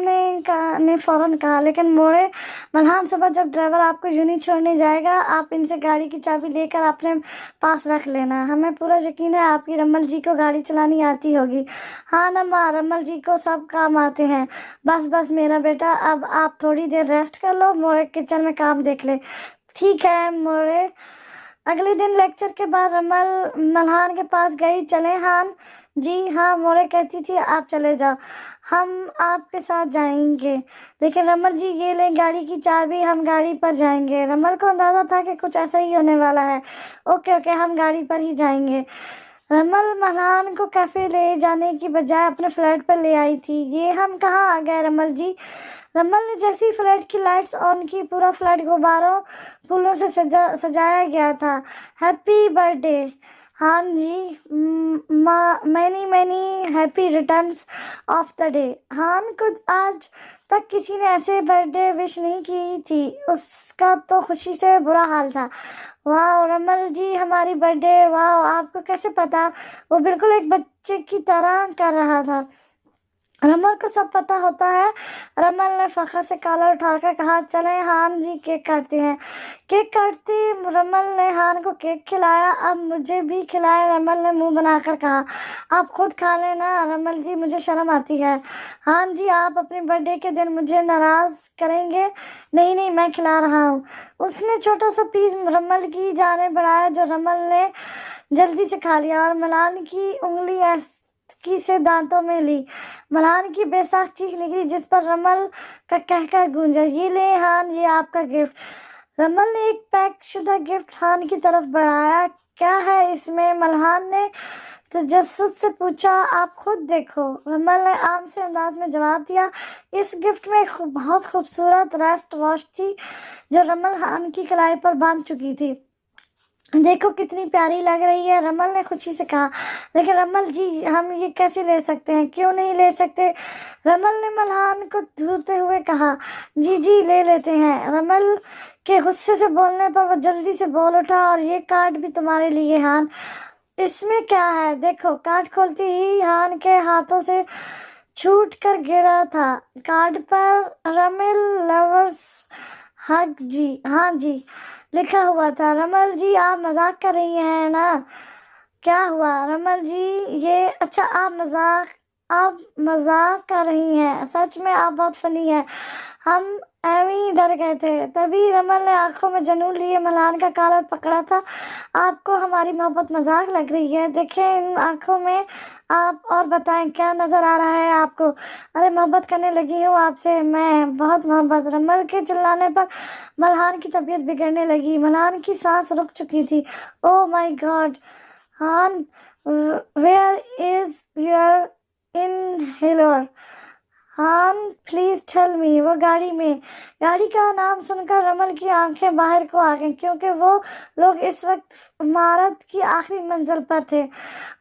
نے فوراً کہا۔ لیکن مورے ملحان، صبح جب ڈرائیور آپ کو یونہی چھوڑنے جائے گا، آپ ان سے گاڑی کی چابی لے کر اپنے پاس رکھ لینا، ہمیں پورا یقین ہے آپ کی رمل جی کو گاڑی چلانی آتی ہوگی۔ ہاں نا ماں، رمل جی کو سب کام آتے ہیں۔ بس بس میرا بیٹا، اب آپ تھوڑی دیر ریسٹ کر لو، مورے کچن میں کام دیکھ لے۔ ٹھیک ہے مورے۔ اگلے دن لیکچر کے بعد رمل ملحان کے پاس گئی۔ چلیں ہان جی؟ ہاں مورے کہتی تھی آپ چلے جاؤ، ہم آپ کے ساتھ جائیں گے۔ لیکن رمل جی یہ لیں گاڑی کی چابی، ہم گاڑی پر جائیں گے۔ رمل کو اندازہ تھا کہ کچھ ایسا ہی ہونے والا ہے۔ اوکے اوکے، ہم گاڑی پر ہی جائیں گے۔ رمل ملحان کو کیفے لے جانے کی بجائے اپنے فلیٹ پر لے آئی تھی۔ یہ ہم کہاں آ گئے رمل جی؟ رمل نے جیسے ہی فلیٹ کی لائٹس آن کی، پورا فلیٹ غباروں پھولوں سے سجایا گیا تھا۔ ہیپی برتھ ڈے ہان جی، many happy returns of the day. ہان کو آج تک کسی نے ایسے برتھ ڈے وش نہیں کی تھی، اس کا تو خوشی سے برا حال تھا۔ واو رمل جی، ہماری برتھ ڈے! واو، آپ کو کیسے پتا؟ وہ بالکل ایک بچے کی طرح کر رہا تھا۔ رمل کو سب پتہ ہوتا ہے، رمل نے فخر سے کالر اٹھا کر کہا۔ چلیں ہان جی، کیک کاٹتے ہیں۔ کیک کاٹتے رمل نے ہان کو کیک کھلایا۔ اب مجھے بھی کھلائیں، رمل نے منہ بنا کر کہا۔ آپ خود کھا لیں نا رمل جی، مجھے شرم آتی ہے۔ ہان جی، آپ اپنے برتھ ڈے کے دن مجھے ناراض کریں گے؟ نہیں نہیں، میں کھلا رہا ہوں۔ اس نے چھوٹا سا پیس رمل کی جانب بڑھایا، جو رمل نے جلدی سے کھا لیا اور ملحان کی انگلی ایسکی سے دانتوں میں لی۔ ملحان کی بے ساخت چیخ نکلی، جس پر رمل کا قہقہ گونجا۔ یہ لیں ہان، یہ آپ کا گفٹ۔ رمل نے ایک پیک شدہ گفٹ ہان کی طرف بڑھایا۔ کیا ہے اس میں؟ ملحان نے تجسس سے پوچھا۔ آپ خود دیکھو، رمل نے عام سے انداز میں جواب دیا۔ اس گفٹ میں ایک بہت خوبصورت ریسٹ واچ تھی، جو رمل ہان کی کلائی پر باندھ چکی تھی۔ دیکھو کتنی پیاری لگ رہی ہے، رمل نے خوشی سے کہا۔ لیکن رمل جی، ہم یہ کیسے لے سکتے ہیں؟ کیوں نہیں لے سکتے؟ رمل نے ملحان کو گھورتے ہوئے کہا۔ جی جی، لے لیتے ہیں۔ رمل کے غصے سے بولنے پر وہ جلدی سے بول اٹھا۔ اور یہ کارڈ بھی تمہارے لیے ہان۔ اس میں کیا ہے؟ دیکھو۔ کارڈ کھولتے ہی ہان کے ہاتھوں سے چھوٹ کر گرا تھا۔ کارڈ پر رمل لورز ہگ جی، ہاں جی، لکھا ہوا تھا۔ رمل جی، آپ مذاق کر رہی ہیں نا؟ کیا ہوا رمل جی؟ یہ اچھا، آپ مذاق کر رہی ہیں؟ سچ میں آپ بہت فنی ہیں۔ ہم एमी डर गए थे। तभी रमल ने आंखों में जनून लिए मल्हान का कॉलर पकड़ा था। आपको हमारी मोहब्बत मजाक लग रही है? देखें इन आंखों में आप और बताएं क्या नजर आ रहा है आपको? अरे मोहब्बत करने लगी हूँ आपसे मैं, बहुत मोहब्बत। रमल के चिल्लाने पर मल्हान की तबीयत बिगड़ने लगी। मल्हान की सांस रुक चुकी थी। ओह माय गॉड हान, वेयर इज योर इनहेलर? हान प्लीज टेल मी। वो गाड़ी में। गाड़ी का नाम सुनकर रमल की आंखें बाहर को आ गईं, क्योंकि वो लोग इस वक्त इमारत की आखिरी मंजिल पर थे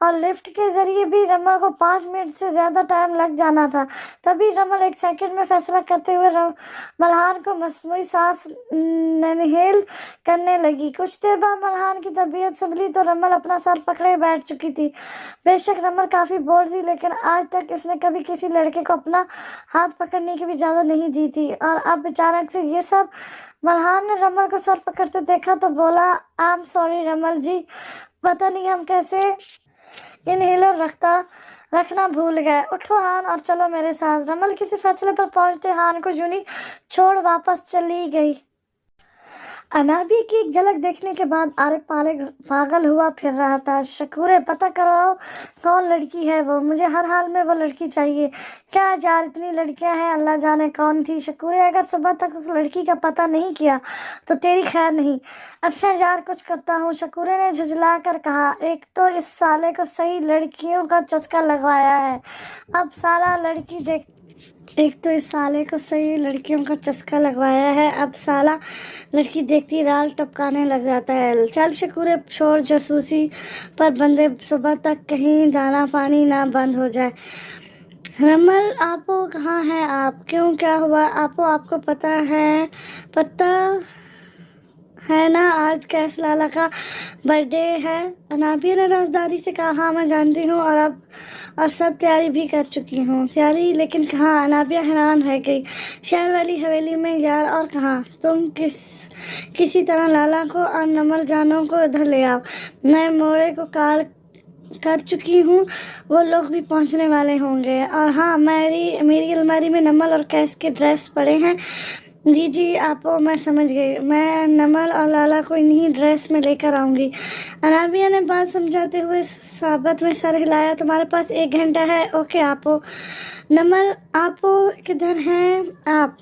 और लिफ्ट के जरिए भी रमल को 5 मिनट से ज़्यादा टाइम लग जाना था। तभी रमल एक सेकंड में फैसला करते हुए मल्हान को मसनूई सांस इनहेल करने लगी। कुछ देर बाद मल्हान की तबीयत संभली तो रमल अपना सर पकड़े बैठ चुकी थी। बेशक रमल काफ़ी बोल्ड थी, लेकिन आज तक इसने कभी किसी लड़के को अपना हाथ पकड़ने की भी इजाज़त नहीं दी थी, और अब अचानक से ये सब। मल्हान ने रमल को सर पकड़ते देखा तो बोला, आई एम सॉरी रमल जी, पता नहीं हम कैसे इनहेलर रखना भूल गए। उठो हान और चलो मेरे साथ। रमल किसी फैसले पर पहुंचते हान को यूं ही छोड़ वापस चली गई। अनाबी की एक झलक देखने के बाद आरिफ पागल हुआ फिर रहा था। शकूरे, पता करवाओ कौन लड़की है वो, मुझे हर हाल में वो लड़की चाहिए। क्या यार, इतनी लड़कियां हैं, अल्लाह जाने कौन थी। शकूरे, अगर सुबह तक उस लड़की का पता नहीं किया तो तेरी खैर नहीं। अच्छा यार, कुछ करता हूँ, शकूरे ने झुंझला कर कहा। एक तो इस साले को सही लड़कियों का चस्का लगवाया है, अब साला लड़की देख एक तो इस साले को सही लड़कियों का चस्का लगवाया है, अब साला लड़की देखती राल टपकाने लग जाता है। चल शकूरे, शोर जासूसी पर बंदे, सुबह तक कहीं दाना पानी ना बंद हो जाए। रमल, आपो कहाँ हैं आप? क्यों, क्या हुआ आपो? आपको पता है ना आज कैस लाला का बर्थडे है? अनाबिया ने राजदारी से कहा। हाँ मैं जानती हूँ, और सब तैयारी भी कर चुकी हूँ। तैयारी? लेकिन कहाँ? अनाबिया हैरान रह गई। शहर वाली हवेली में यार, और कहाँ? तुम किसी तरह लाला को और नमल जानों को इधर ले आओ। मैं मोड़े को कॉल कर चुकी हूँ, वो लोग भी पहुँचने वाले होंगे। और हाँ, मेरी अलमारी में नमल और कैस के ड्रेस पड़े हैं। जी आपो, मैं समझ गई। मैं नमल और लाला को इन्हीं ड्रेस में लेकर आऊँगी। अनाबिया ने बात समझाते हुए साबत में सर हिलाया। तुम्हारे पास 1 घंटा है। ओके आपो। नमल, आपो किधर हैं आप?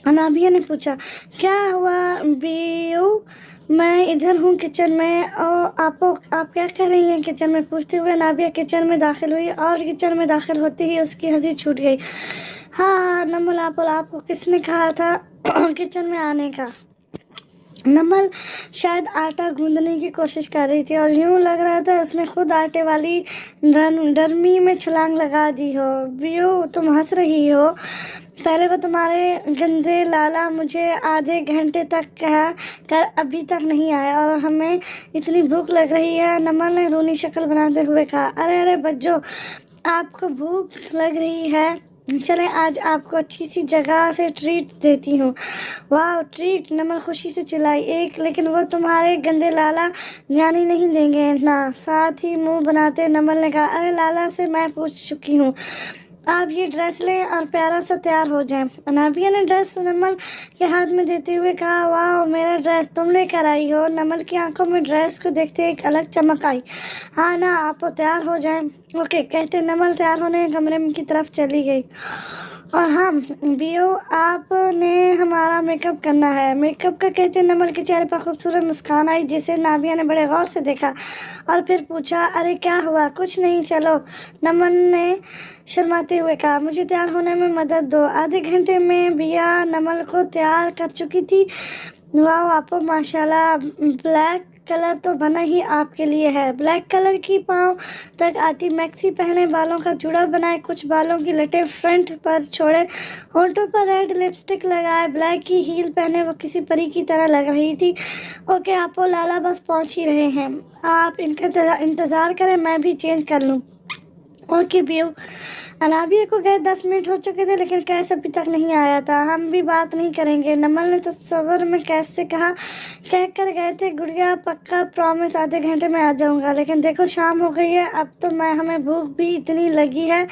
अनाबिया ने पूछा। क्या हुआ बियो? मैं इधर हूँ किचन में। आपो, आप क्या कर रही हैं किचन में? पूछते हुए अनाबिया किचन में दाखिल हुई, और किचन में दाखिल होते ही उसकी हंसी छूट गई। हाँ नमल, आपको किसने कहा था किचन में आने का? नमल शायद आटा गूंदने की कोशिश कर रही थी, और यूं लग रहा था उसने खुद आटे वाली डरमी में छलांग लगा दी हो। बियो, तुम हंस रही हो? पहले वो तुम्हारे गंदे लाला मुझे आधे घंटे तक कहा कर अभी तक नहीं आया, और हमें इतनी भूख लग रही है। नमल ने रूनी शक्ल बनाते हुए कहा। अरे बच्चों, आपको भूख लग रही है? चलें आज आपको अच्छी सी जगह से ट्रीट देती हूँ। वाह ट्रीट, नमल खुशी से चिल्लाई। लेकिन वो तुम्हारे गंदे लाला जाने नहीं देंगे ना। साथ ही मुंह बनाते नमल ने कहा, अरे लाला से मैं पूछ चुकी हूँ, आप ये ड्रेस लें और प्यारा सा तैयार हो जाएं। अनाबिया ने ड्रेस नमल के हाथ में देते हुए कहा। वाह, मेरा ड्रेस तुम लेकर आई हो? नमल की आंखों में ड्रेस को देखते एक अलग चमक आई। हाँ ना, आप तैयार हो जाएं। ओके कहते नमल तैयार होने कमरे की तरफ चली गई। और हाँ बियो, आपने हमारा मेकअप करना है। मेकअप का कहते नमल के चेहरे पर खूबसूरत मुस्कान आई, जिसे नाबिया ने बड़े गौर से देखा और फिर पूछा, अरे क्या हुआ? कुछ नहीं, चलो। नमल ने शर्माते हुए कहा, मुझे तैयार होने में मदद दो। आधे घंटे में बिया नमल को तैयार कर चुकी थी। वाह आपो, माशाल्लाह, ब्लैक कलर तो बना ही आपके लिए है। ब्लैक कलर की पाँव तक आती मैक्सी पहने, बालों का जूड़ा बनाए, कुछ बालों की लटे फ्रंट पर छोड़े, होंठों पर रेड लिपस्टिक लगाए, ब्लैक की हील पहने वो किसी परी की तरह लग रही थी। ओके आपो, लाला बस पहुंच ही रहे हैं, आप इनका इंतज़ार करें, मैं भी चेंज कर लूँ। ओके बियो। अनाबिया को गए 10 मिनट हो चुके थे लेकिन कैस अभी तक नहीं आया था। हम भी बात नहीं करेंगे, नमल ने तसव्वुर में कैस से कहा। कह कर गए थे गुड़िया पक्का प्रॉमिस आधे घंटे में आ जाऊंगा, लेकिन देखो शाम हो गई है, अब तो हमें भूख भी इतनी लगी है,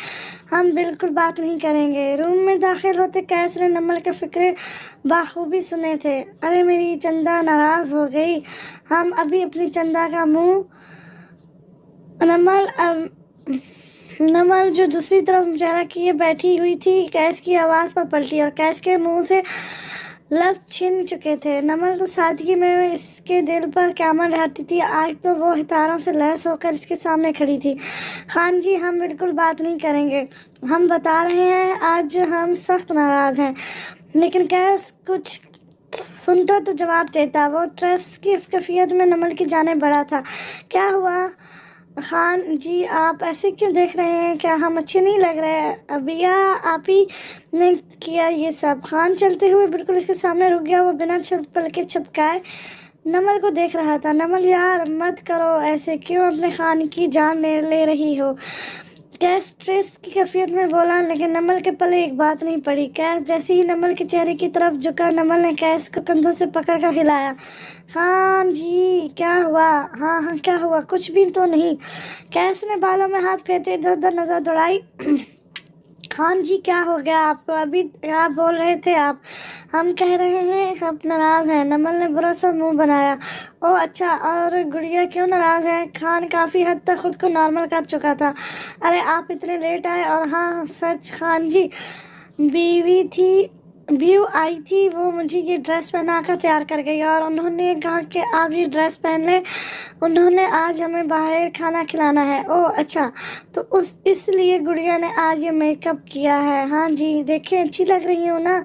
हम बिल्कुल बात नहीं करेंगे। रूम में दाखिल होते कैस ने नमल के फिक्रे बाखूबी सुने थे। अरे मेरी चंदा नाराज हो गई, हम अभी अपनी चंदा का मुंह। नमल जो दूसरी तरफ मुजाहरा किए बैठी हुई थी, कैस की आवाज़ पर पलटी और कैस के मुंह से लफ्ज़ छिन चुके थे। नमल तो सादगी में इसके दिल पर क़यामत ढाती थी, आज तो वो हितारों से लैस होकर इसके सामने खड़ी थी। खान जी हम बिल्कुल बात नहीं करेंगे, हम बता रहे हैं आज हम सख्त नाराज़ हैं। लेकिन कैस कुछ सुनता तो जवाब देता, वो ट्रस्ट की कैफियत में नमल की जाने बढ़ा था। क्या हुआ खान जी, आप ऐसे क्यों देख रहे हैं, क्या हम अच्छे नहीं लग रहे हैं? अबिया आप ही ने किया ये सब। खान चलते हुए बिल्कुल इसके सामने रुक गया, वो बिना पलके झपकाए नमल को देख रहा था। नमल यार मत करो ऐसे, क्यों अपने खान की जान ले रही हो? कैस स्ट्रेस की कैफियत में बोला, लेकिन नमल के पले एक बात नहीं पड़ी। कैस जैसे ही नमल के चेहरे की तरफ झुका, नमल ने कैस को कंधों से पकड़ कर हिलाया। खान जी क्या हुआ? हाँ हाँ क्या हुआ? कुछ भी तो नहीं। कैस ने बालों में हाथ फेरते इधर उधर नजर दौड़ाई। खान जी क्या हो गया आपको? अभी क्या बोल रहे थे आप? हम कह रहे हैं सब नाराज़ हैं। नमल ने बुरा सा मुंह बनाया। ओह अच्छा, और गुड़िया क्यों नाराज़ है? खान काफ़ी हद तक खुद को नॉर्मल कर चुका था। अरे आप इतने लेट आए, और हाँ सच खान जी, बीवी आई थी, वो मुझे ये ड्रेस पहना कर तैयार कर गई और उन्होंने कहा कि आप ये ड्रेस पहन लें, उन्होंने आज हमें बाहर खाना खिलाना है। ओह अच्छा, तो इसलिए गुड़िया ने आज ये मेकअप किया है। हाँ जी, देखिए अच्छी लग रही हो ना।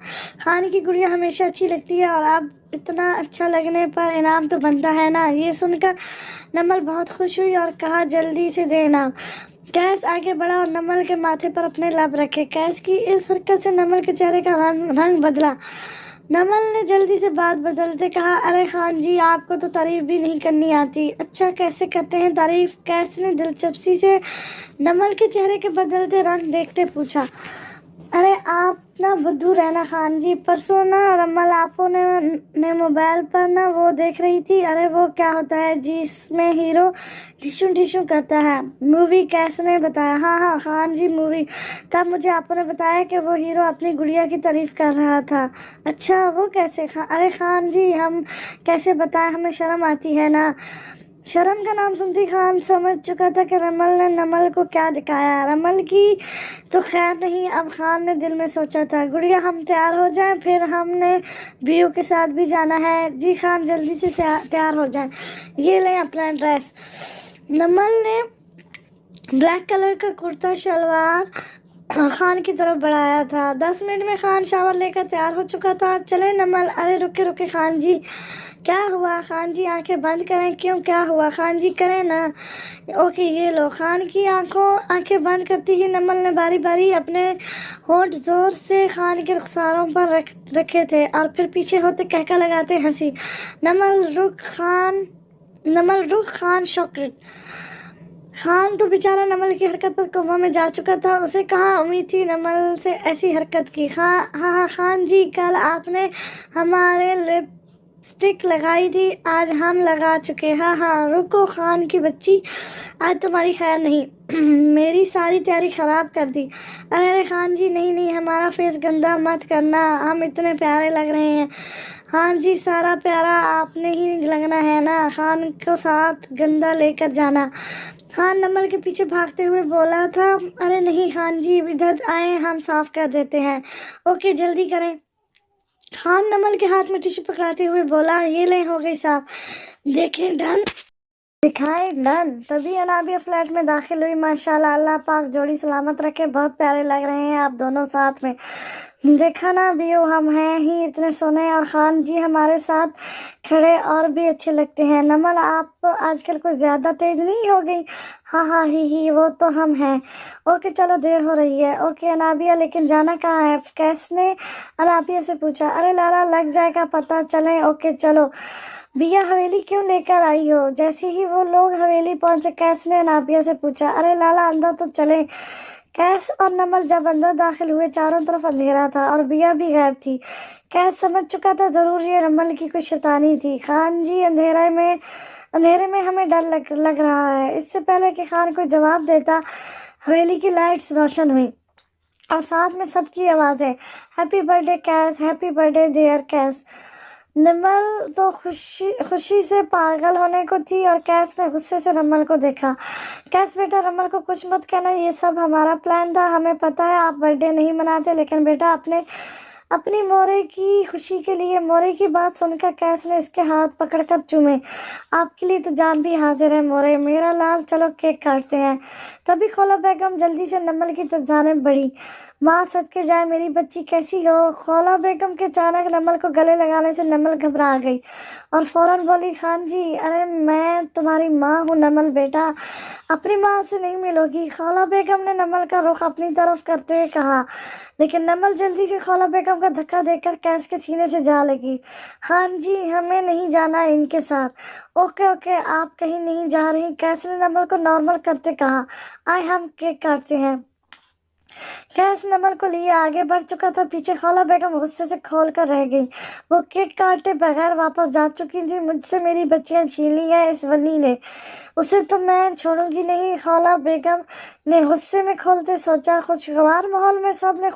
खान की गुड़िया हमेशा अच्छी लगती है, और अब इतना अच्छा लगने पर इनाम तो बनता है ना। ये सुनकर नमल बहुत खुश हुई और कहा जल्दी से दे इनाम। कैस आगे बढ़ा और नमल के माथे पर अपने लब रखे। कैस की इस हरकत से नमल के चेहरे का रंग बदला। नमल ने जल्दी से बात बदलते कहा, अरे खान जी आपको तो तारीफ भी नहीं करनी आती। अच्छा कैसे करते हैं तारीफ? कैस ने दिलचस्पी से नमल के चेहरे के बदलते रंग देखते पूछा। अरे आप ना बुद्धू रहना खान जी, परसों ना रमल आपो ने मोबाइल पर ना वो देख रही थी। अरे वो क्या होता है जिसमें हीरो ढिशू ढिशू करता है? मूवी कैस ने बताया। हाँ हाँ खान जी मूवी। तब मुझे आपने बताया कि वो हीरो अपनी गुड़िया की तारीफ कर रहा था। अच्छा वो कैसे? अरे खान जी हम कैसे बताएं, हमें शर्म आती है ना। शर्म का नाम सुनती खान समझ चुका था कि रमल ने नमल को क्या दिखाया। रमल की तो खैर नहीं, अब खान ने दिल में सोचा था, गुड़िया हम तैयार हो जाएं, फिर हमने बीयू के साथ भी जाना है। जी खान जल्दी से तैयार हो जाएं, ये लें अपना ड्रेस। नमल ने ब्लैक कलर का कुर्ता शलवार खान की तरफ बढ़ाया था। 10 मिनट में खान शावर लेकर तैयार हो चुका था। चले नमल। अरे रुके रुके खान जी, क्या हुआ? खान जी आंखें बंद करें। क्यों क्या हुआ? खान जी करें ना। ओके ये लो। खान की आंखें बंद करती ही नमल ने बारी बारी अपने होंठ जोर से खान के रुखसारों पर रखे थे और फिर पीछे होते कहका लगाते हंसी। नमल रुख खान शुक्र। खान तो बेचारा नमल की हरकत पर कोमा में जा चुका था, उसे कहाँ उम्मीद थी नमल से ऐसी हरकत की। हाँ खान जी, कल आपने हमारे लिपस्टिक लगाई थी, आज हम लगा चुके। हाँ रुको खान की बच्ची, आज तुम्हारी खैर नहीं। मेरी सारी तैयारी ख़राब कर दी। अरे खान जी नहीं, हमारा फेस गंदा मत करना, हम इतने प्यारे लग रहे हैं। हाँ जी सारा प्यारा आपने ही लगना है ना, खान को साथ गंदा लेकर जाना। खान नमल के पीछे भागते हुए बोला था। अरे नहीं खान जी, इधर आए, हम साफ कर देते हैं। ओके जल्दी करें। खान नमल के हाथ में टिश्यू पकड़ाते हुए बोला, ये ले हो गई साफ। देखें डन दिखाए डन। तभी अनाबिया फ्लैट में दाखिल हुई। माशाल्लाह, अल्लाह पाक जोड़ी सलामत रखे, बहुत प्यारे लग रहे हैं आप दोनों साथ में। देखा ना बीयू, हम हैं ही इतने सोने, और खान जी हमारे साथ खड़े और भी अच्छे लगते हैं। नमल आप आजकल कुछ ज़्यादा तेज नहीं हो गई? हाँ ही वो तो हम हैं। ओके चलो देर हो रही है। ओके अनाबिया, लेकिन जाना कहाँ है? कैस ने अनाबिया से पूछा। अरे लाला लग जाएगा पता, चलें। ओके चलो। बिया हवेली क्यों लेकर आई हो? जैसे ही वो लोग हवेली पहुंचे कैस ने अनाबिया से पूछा। अरे लाला अंदर तो चले। कैस और नमल जब अंदर दाखिल हुए चारों तरफ अंधेरा था और बिया भी गायब थी। कैस समझ चुका था जरूर ये नमल की कुछ शैतानी थी। खान जी, अंधेरे में हमें डर लग रहा है। इससे पहले कि खान कोई जवाब देता, हवेली की लाइट्स रोशन हुई और साथ में सबकी आवाजें, हैप्पी बर्थडे कैस, हैप्पी बर्थडे डियर कैस। नमल तो खुशी से पागल होने को थी और कैस ने गुस्से से रमल को देखा। कैस बेटा, रमल को कुछ मत कहना, ये सब हमारा प्लान था। हमें पता है आप बर्थडे नहीं मनाते, लेकिन बेटा अपनी मोरे की खुशी के लिए। मोरे की बात सुनकर कैस ने इसके हाथ पकड़कर चूमे। आपके लिए तो जान भी हाजिर है मोरे, मेरा लाल, चलो केक काटते हैं। तभी खौला बेगम जल्दी से नमल की जानिब बढ़ी। माँ सदके जाए मेरी बच्ची, कैसी हो? खौला बेगम के अचानक नमल को गले लगाने से नमल घबरा गई और फौरन बोली, खान जी, अरे मैं तुम्हारी माँ हूँ नमल बेटा, अपनी माँ से नहीं मिलोगी। खौला बेगम ने नमल का रुख अपनी तरफ करते हुए कहा, लेकिन नमल जल्दी से खौला बेगम का धक्का देकर कैस के सीने से जा लगी। खान जी, हमें नहीं जाना है इनके साथ। ओके ओके, आप कहीं नहीं जा रही, कैस ने नमल को नॉर्मल करते कहा। आए हम केक काटते हैं। कैस नमल को लिए आगे बढ़ चुका था। पीछे खौला बेगम गुस्से से खोल कर रह गई। वो केक काटे बगैर वापस जा चुकी थी। मुझसे मेरी बच्चियां छीन ली है इस वन्नी ने, उसे तो मैं छोड़ूंगी नहीं, खौला बेगम ने गुस्से में खोलते सोचा। खुशगवार माहौल में सब ने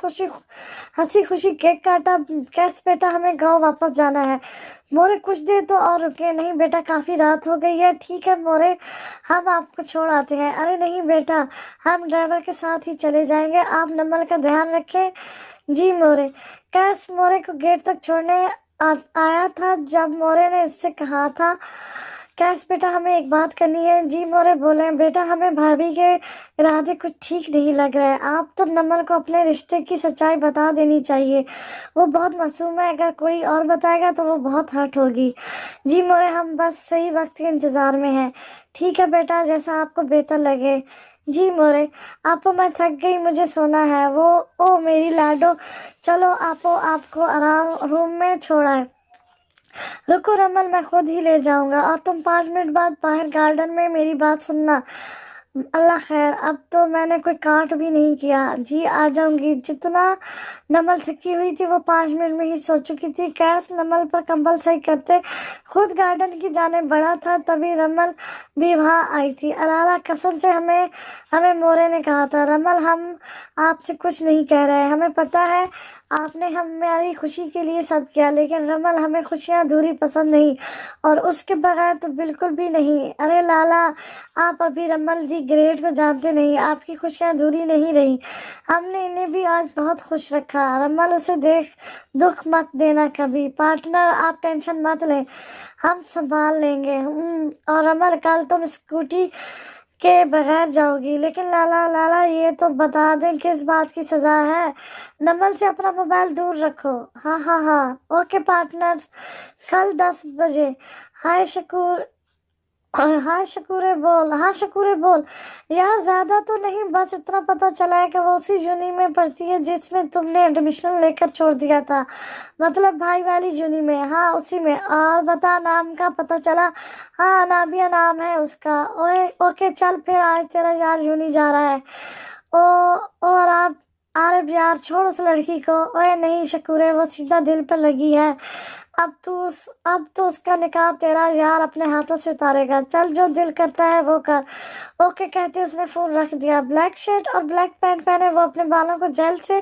हंसी खुशी केक काटा। कैस बेटा, हमें गांव वापस जाना है। मोरे, कुछ देर तो और रुके। नहीं बेटा, काफी रात हो गई है। ठीक है मोरे, हम आपको छोड़ आते हैं। अरे नहीं बेटा, हम ड्राइवर के साथ ही चले जाएंगे, आप नमल का ध्यान रखें। जी मोरे। कैस मोरे को गेट तक छोड़ने आया था जब मोरे ने इससे कहा था, कैस बेटा, हमें एक बात करनी है। जी मोरे बोले, बेटा हमें भाभी के इरादे कुछ ठीक नहीं लग रहे हैं। आप तो नमल को अपने रिश्ते की सच्चाई बता देनी चाहिए, वो बहुत मासूम है, अगर कोई और बताएगा तो वो बहुत हर्ट होगी। जी मोरे, हम बस सही वक्त के इंतजार में हैं। ठीक है बेटा, जैसा आपको बेहतर लगे। जी मोरे। आपो, मैं थक गई, मुझे सोना है। वो, ओ मेरी लाडो, चलो आपको आराम रूम में छोड़ा। रुको रमल, मैं खुद ही ले जाऊंगा और तुम 5 मिनट बाद बाहर गार्डन में मेरी बात सुनना। अल्लाह खैर, अब तो मैंने कोई काट भी नहीं किया। जी आ जाऊंगी। जितना नमल थकी हुई थी वो 5 मिनट में ही सो चुकी थी। कैस नमल पर कंबल सही करते खुद गार्डन की जाने बढ़ा था, तभी रमल भी वहाँ आई थी। अलाला, कसम से हमें मोरे ने कहा था। रमल, हम आपसे कुछ नहीं कह रहे, हमें पता है आपने हमारी खुशी के लिए सब किया, लेकिन रमल, हमें खुशियाँ अधूरी पसंद नहीं, और उसके बगैर तो बिल्कुल भी नहीं। अरे लाला, आप अभी रमल दी ग्रेट को जानते नहीं, आपकी खुशियाँ अधूरी नहीं रही। हमने इन्हें भी आज बहुत खुश रखा। रमल, उसे देख दुख मत देना कभी। पार्टनर, आप टेंशन मत लें, हम संभाल लेंगे। और रमल, कल तुम स्कूटी के बगैर जाओगी। लेकिन लाला, ये तो बता दें किस बात की सजा है। नमल से अपना मोबाइल दूर रखो। हाँ, ओके पार्टनर्स, कल 10 बजे। हाय शकूर, हाँ शकूरे बोल। यार ज्यादा तो नहीं, बस इतना पता चला है कि वो उसी यूनि में पढ़ती है जिसमें तुमने एडमिशन लेकर छोड़ दिया था, मतलब भाई वाली यूनि में। हाँ उसी में। और बता, नाम का पता चला? हाँ, अनाबिया नाम है उसका। ओके चल फिर, आज तेरा यार यूनि जा रहा है। और आप, अरे यार छोड़ उस लड़की को। ओए नहीं शकूरे, वो सीधा दिल पर लगी है। अब तो उसका निकाह तेरा यार अपने हाथों से उतारेगा। चल, जो दिल करता है वो कर। ओके कहते उसने फोन रख दिया। ब्लैक शर्ट और ब्लैक पैंट पहने वो अपने बालों को जेल से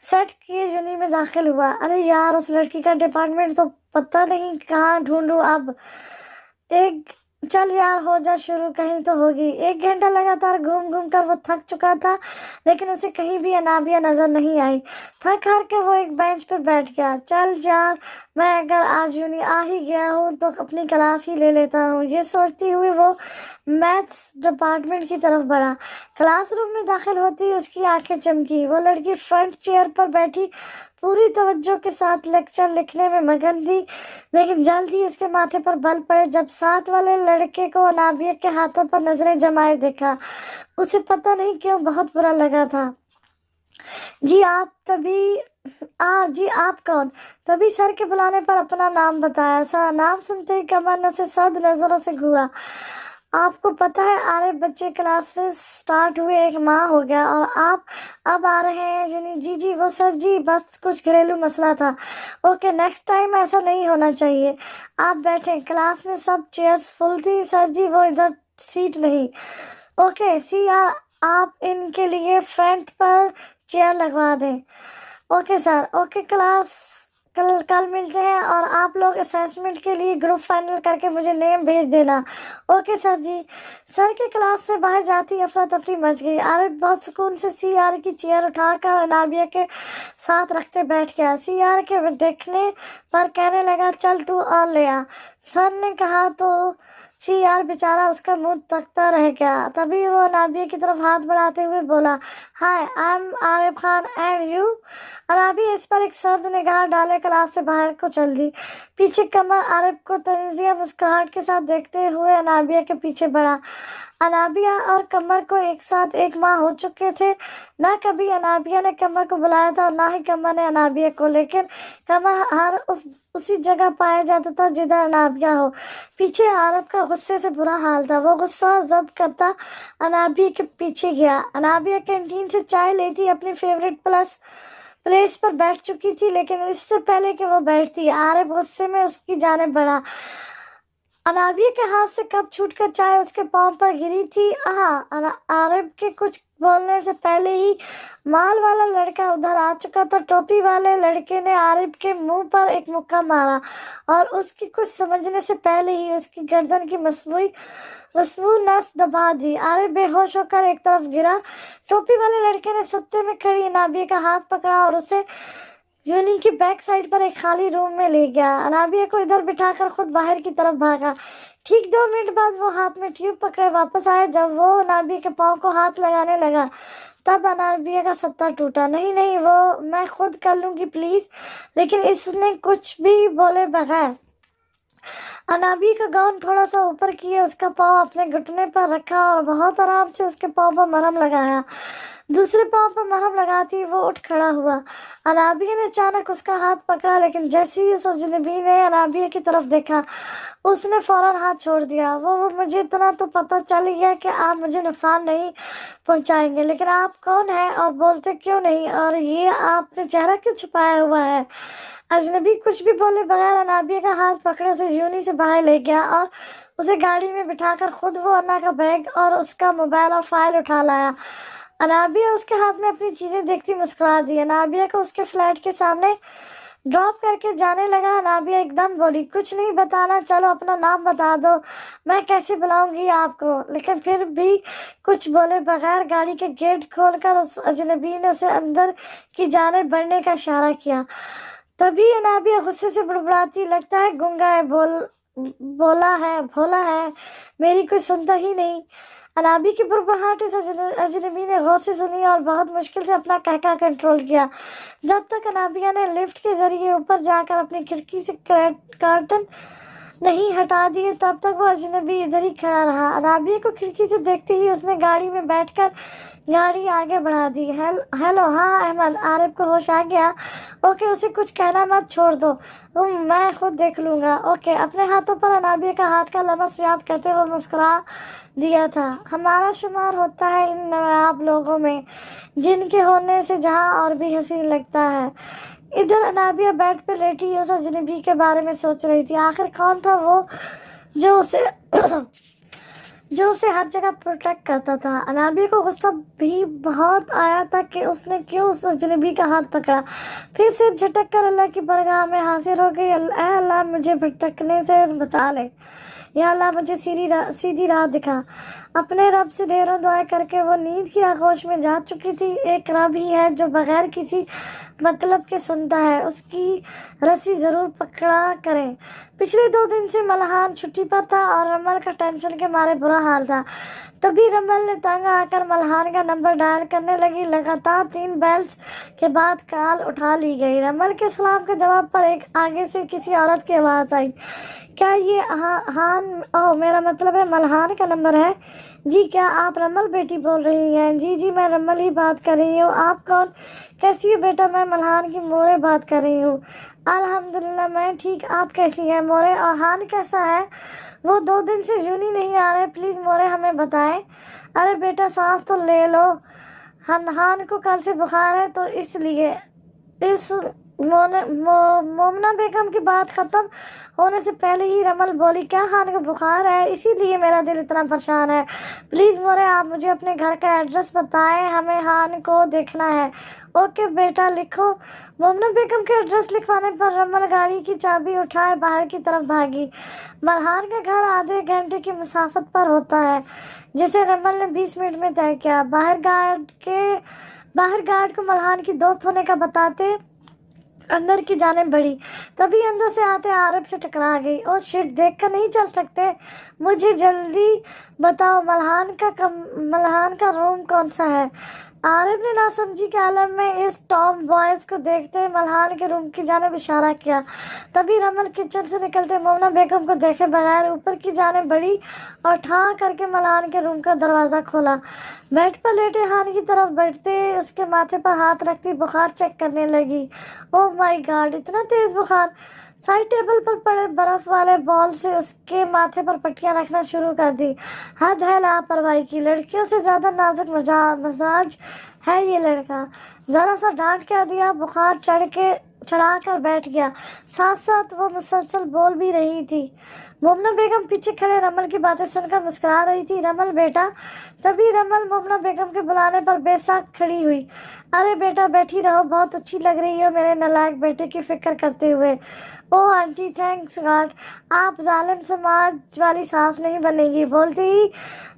सेट किए यूनि में दाखिल हुआ। अरे यार, उस लड़की का डिपार्टमेंट तो पता नहीं कहाँ ढूंढूं अब। चल यार, हो जा शुरू, कहीं तो होगी। 1 घंटा लगातार घूम घूम कर वो थक चुका था, लेकिन उसे कहीं भी अनाबिया नजर नहीं आई। थक हार के वो एक बेंच पर बैठ गया। चल यार, मैं अगर आज यूनी आ ही गया हूँ तो अपनी क्लास ही ले लेता हूँ, ये सोचती हुई वो मैथ्स डिपार्टमेंट की तरफ बढ़ा। क्लासरूम में दाखिल होती ही उसकी आंखें चमकी। वो लड़की फ्रंट चेयर पर बैठी पूरी तवज्जो के साथ लेक्चर लिखने में मगन थी, लेकिन जल्द ही उसके माथे पर बल पड़े जब साथ वाले लड़के को अनाबिया के हाथों पर नजरें जमाए देखा। उसे पता नहीं क्यों बहुत बुरा लगा था। जी आप कौन? तभी सर के बुलाने पर अपना नाम बताया। नाम सुनते ही कमर ने उसे सद नजरों से घूरा। آپ کو پتہ ہے عارف بچے کلاسز سٹارٹ ہوئے 1 ماہ ہو گیا اور آپ اب آ رہے ہیں یونی جی جی وہ سر جی بس کچھ گھریلو مسئلہ تھا. اوکے نیکسٹ ٹائم ایسا نہیں ہونا چاہیے. آپ بیٹھیں. کلاس میں سب چیئرز فل تھی. سر جی وہ ادھر سیٹ نہیں. اوکے سی آپ ان کے لیے فرنٹ پر چیئر لگوا دیں. Okay sir. اوکے کلاس کل ملتے ہیں اور آپ لوگ اسیسمنٹ کے لیے گروپ فائنل کر کے مجھے نیم بھیج دینا. اوکے سر جی. سر کے کلاس سے باہر جاتی افراتفری مچ گئی. عارف بہت سکون سے سی آر کی چیئر اٹھا کر انابیہ کے ساتھ رکھتے بیٹھ گیا. سی آر کے دیکھنے پر کہنے لگا چل تو اور لے آ. سر نے کہا تو سی آر بیچارہ اس کا منہ تکتا رہ گیا. تبھی وہ انابیہ کی طرف ہاتھ بڑھاتے ہوئے بولا hi I am Arif Khan and you. Anabia اس پر ایک سرد نگاہ ڈالے کلاس سے باہر کو چل دی. پیچھے قمر عارف کو تنزیہ مسکراہٹ کے ساتھ دیکھتے ہوئے انابیہ کے پیچھے بڑھا. انابیہ اور قمر کو ایک ساتھ 1 ماہ ہو چکے تھے. نہ کبھی انابیہ نے قمر کو بلایا تھا اور نہ ہی قمر نے انابیہ کو. لیکن قمر ہر اسی جگہ پایا جاتا تھا جدھر انابیہ ہو. پیچھے عارف کا غصے سے برا حال تھا. وہ غصہ ضبط کرتا انابیہ کے پیچھے گیا. انابیہ کینٹین سے چائے لیتی اپنی فیوریٹ پلیس پر بیٹھ چکی تھی لیکن اس سے پہلے کہ وہ بیٹھتی عارف غصے میں اس کی جانب بڑھا. انابیہ کے ہاتھ سے کپ چھوٹ کر چائے اس کے پاؤں پر گری تھی. عارف کے کچھ بولنے سے پہلے ہی مال والا لڑکا ادھر آ چکا تھا. ٹوپی والے لڑکے نے عارف کے منہ پر ایک مکہ مارا اور اس کی کچھ سمجھنے سے پہلے ہی اس کی گردن کی مصنوعی نس دبا دی. عارف بے ہوش ہو کر ایک طرف گرا. ٹوپی والے لڑکے نے ستے میں کھڑی انابیہ کا ہاتھ پکڑا اور اسے یونی کی بیک سائڈ پر ایک خالی روم میں لے گیا. انابیہ کو ادھر بٹھا کر خود باہر کی طرف بھاگا. ٹھیک 2 منٹ بعد وہ ہاتھ میں ٹیوب پکڑے واپس آئے. جب وہ انابیہ کے پاؤں کو ہاتھ لگانے لگا تب انابیہ کا ستا ٹوٹا. نہیں وہ میں خود کر لوں گی پلیز. لیکن اس نے کچھ بھی بولے بغیر انابیہ کا گاؤن تھوڑا سا اوپر کیے اس کا پاؤں اپنے گھٹنے پر رکھا اور بہت آرام سے اس کے پاؤں پر مرہم لگایا. دوسرے پاؤں پر مرہم لگاتی وہ اٹھ کھڑا ہوا. انابیہ نے اچانک اس کا ہاتھ پکڑا لیکن جیسے ہی اس اجنبی نے انابیہ کی طرف دیکھا اس نے فوراً ہاتھ چھوڑ دیا. وہ مجھے اتنا تو پتہ چل گیا کہ آپ مجھے نقصان نہیں پہنچائیں گے لیکن آپ کون ہیں اور بولتے کیوں نہیں اور یہ آپ نے چہرہ کیوں چھپایا ہوا ہے. اجنبی کچھ بھی بولے بغیر انابیہ کا ہاتھ پکڑے اسے یونی سے باہر لے گیا اور اسے گاڑی میں بٹھا کر خود وہ انا کا بیگ اور اس کا موبائل اور فائل اٹھا لایا. انابیہ اس کے ہاتھ میں اپنی چیزیں دیکھتی مسکرا دی. انابیہ کو اس کے فلیٹ کے سامنے ڈراپ کر کے جانے لگا. انابیہ ایک دم بولی کچھ نہیں بتانا چلو اپنا نام بتا دو میں کیسے بلاؤں گی آپ کو. لیکن پھر بھی کچھ بولے بغیر گاڑی کے گیٹ کھول کر اس اجنبی نے اسے اندر کی جانب بڑھنے کا اشارہ کیا. تبھی انابیہ غصے سے بڑبڑاتی لگتا ہے گنگا ہے بھولا ہے میری کوئی سنتا ہی نہیں. انابیہ کی بڑبڑاہٹ اس اجنبی نے غور سے سنی اور بہت مشکل سے اپنا قہقہ کنٹرول کیا. جب تک انابیہ نے لفٹ کے ذریعے اوپر جا کر اپنی کھڑکی سے کارٹن نہیں ہٹا دیے تب تک وہ اجنبی ادھر ہی کھڑا رہا. انابیہ کو کھڑکی سے دیکھتے ہی اس نے گاڑی میں بیٹھ کر گاڑی آگے بڑھا دی. ہیلو ہاں احمد. عارف کو ہوش آ گیا. اوکے اسے کچھ کہنا مت چھوڑ دو میں خود دیکھ لوں گا. اوکے. اپنے ہاتھوں پر انابیہ کا ہاتھ کا لمس یاد کرتے ہوئے مسکرا دیا تھا. ہمارا شمار ہوتا ہے ان نایاب لوگوں میں جن کے ہونے سے جہاں اور بھی حسین لگتا ہے. ادھر انابیہ بیڈ پہ لیٹی اس اجنبی کے بارے میں سوچ رہی تھی. آخر کون تھا وہ جو اسے ہر جگہ پروٹیکٹ کرتا تھا. انابیہ کو غصہ بھی بہت آیا تھا کہ اس نے کیوں اس اجنبی کا ہاتھ پکڑا. پھر سے جھٹک کر اللہ کی بارگاہ میں حاضر ہو گئی. اے اللہ مجھے بھٹکنے سے بچا لے. یا اللہ مجھے سیدھی راہ دکھا. اپنے رب سے ڈھیروں دعائیں کر کے وہ نیند کی آغوش میں جا چکی تھی. ایک رب ہی ہے جو بغیر کسی مطلب کے سنتا ہے. اس کی رسی ضرور پکڑا کریں. پچھلے 2 دن سے ملہان چھٹی پر تھا اور رمل کا ٹینشن کے مارے برا حال تھا. تبھی رمل نے تنگ آ کر ملہان کا نمبر ڈائل کرنے لگی. لگاتار 3 بیلز کے بعد کال اٹھا لی گئی. رمل کے سلام کے جواب پر ایک آگے سے کسی عورت کی آواز آئی. کیا یہ میرا مطلب ہے ملہان کا نمبر ہے؟ جی. کیا آپ رمل بیٹی بول رہی ہیں؟ جی میں رمل ہی بات کر رہی ہوں. آپ کون؟ کیسی ہو بیٹا؟ میں ملہان کی مورے بات کر رہی ہوں. الحمدللہ میں ٹھیک، آپ کیسی ہیں مورے؟ اور ہان کیسا ہے؟ وہ 2 دن سے یوں ہی نہیں آ رہے، پلیز مورے ہمیں بتائیں۔ ارے بیٹا سانس تو لے لو، ہان کو کل سے بخار ہے، تو اس لیے اس مومنہ بیگم کی بات ختم ہونے سے پہلے ہی رمل بولی، کیا خان کو بخار ہے؟ اسی لیے میرا دل اتنا پریشان ہے۔ پلیز مورے آپ مجھے اپنے گھر کا ایڈریس بتائیں، ہمیں خان کو دیکھنا ہے۔ اوکے بیٹا لکھو۔ مومنہ بیگم کے ایڈریس لکھوانے پر رمل گاڑی کی چابی اٹھائے باہر کی طرف بھاگی۔ ملہان کا گھر آدھے گھنٹے کی مسافت پر ہوتا ہے، جسے رمل نے 20 منٹ میں طے کیا۔ باہر گارڈ کو ملہان کی دوست ہونے کا بتاتے اندر کی جانب بڑھی، تبھی اندر سے آتے عارف سے ٹکرا گئی۔ او شٹ، دیکھ کر نہیں چل سکتے؟ مجھے جلدی بتاؤ ملہان کا روم کون سا ہے؟ عارف نے ناسمجھی کے عالم میں اس ٹام بوائز کو دیکھتے ملہان کے روم کی جانب اشارہ کیا۔ تبھی رمل کچن سے نکلتے مومنہ بیگم کو دیکھے بغیر اوپر کی جانب بڑھی اور ٹھا کر کے ملہان کے روم کا دروازہ کھولا۔ بیڈ پر لیٹے خان کی طرف بڑھتے اس کے ماتھے پر ہاتھ رکھتی بخار چیک کرنے لگی۔ او مائی گاڈ، اتنا تیز بخار! سائڈ ٹیبل پر پڑے برف والے بال سے اس کے ماتھے پر پٹیاں رکھنا شروع کر دی۔ حد ہے لاپرواہی کی، لڑکیوں سے زیادہ نازک مزاج ہے یہ لڑکا۔ ذرا سا ڈانٹ کیا دیا، بخار چڑھا کر بیٹھ گیا، ساتھ ساتھ وہ مسلسل بول بھی رہی تھی۔ مومنہ بیگم پیچھے کھڑے رمل کی باتیں سن کر مسکرا رہی تھی۔ رمل بیٹا! تبھی رمل مومنہ بیگم کے بلانے پر بے ساکھ کھڑی ہوئی۔ ارے بیٹا بیٹھی رہو، بہت اچھی لگ رہی ہو میرے نالائق بیٹے کی فکر کرتے ہوئے۔ او آنٹی تھینکس گاڈ، آپ ظالم سماج والی ساس نہیں بنیں گی، بولتے ہی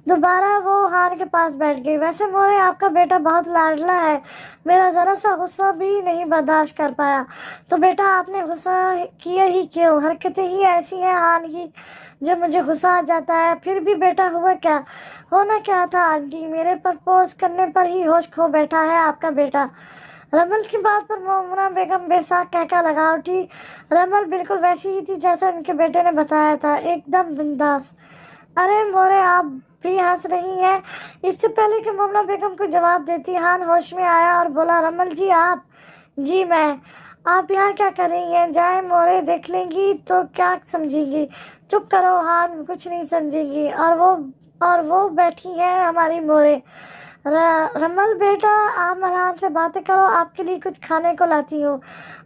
دوبارہ وہ خان کے پاس بیٹھ گئی۔ ویسے مورے آپ کا بیٹا بہت لاڈلا ہے، میرا ذرا سا غصہ بھی نہیں برداشت کر پایا۔ تو بیٹا آپ نے غصہ کیا ہی کیوں؟ حرکتیں ہی ایسی ہیں خان کی جو مجھے غصہ آ جاتا ہے۔ پھر بھی بیٹا ہوا کیا؟ ہونا کیا تھا آنٹی، میرے پرپوز کرنے پر ہی ہوش کھو بیٹھا ہے آپ کا بیٹا۔ رمل کی بات پر مومنہ بیگم بے ساکھ کہکا لگا اٹھی۔ رمل بالکل ویسی ہی تھی جیسا ان کے بیٹے نے بتایا تھا، ایک دم بنداس۔ ارے مورے آپ بھی ہنس رہی ہیں؟ اس سے پہلے کہ مومنہ بیگم کو جواب دیتی خان ہوش میں آیا اور بولا، رمل جی آپ؟ جی میں۔ آپ یہاں کیا کر رہی ہیں؟ جائیں مورے دیکھ لیں گی تو کیا سمجھیں گی؟ چپ کرو خان، کچھ نہیں سمجھے گی۔ اور وہ بیٹھی ہیں ہماری مورے۔ رمل بیٹا آپ ملہان سے باتیں کرو، آپ کے لیے کچھ کھانے کو لاتی ہوں۔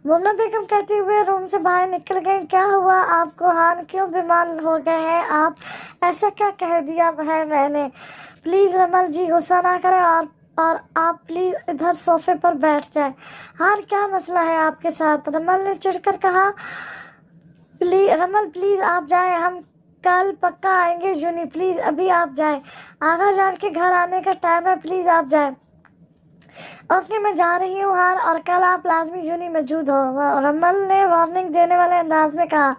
مومنہ بیگم کہتے ہوئے روم سے باہر نکل گئیں۔ کیا ہوا آپ کو خان، کیوں بیمار ہو گئے ہیں آپ؟ ایسا کیا کہہ دیا ہے میں نے؟ پلیز رمل جی غصہ نہ کریں اور آپ پلیز ادھر صوفے پر بیٹھ جائیں۔ خان کیا مسئلہ ہے آپ کے ساتھ؟ رمل نے چڑھ کر کہا۔ رمل پلیز آپ جائیں، ہم کل پکا آئیں گے۔ یونی پلیز ابھی آپ جائیں، آغا جان کے گھر آنے کا ٹائم ہے، پلیز آپ جائیں۔ اوکے میں جا رہی ہوں خان، اور کل آپ لازمی یونی موجود ہو، رمل نے وارننگ دینے والے انداز میں کہا۔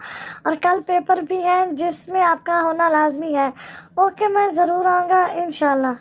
اور کل پیپر بھی ہیں جس میں آپ کا ہونا لازمی ہے۔ اوکے میں ضرور آؤں گا انشاءاللہ۔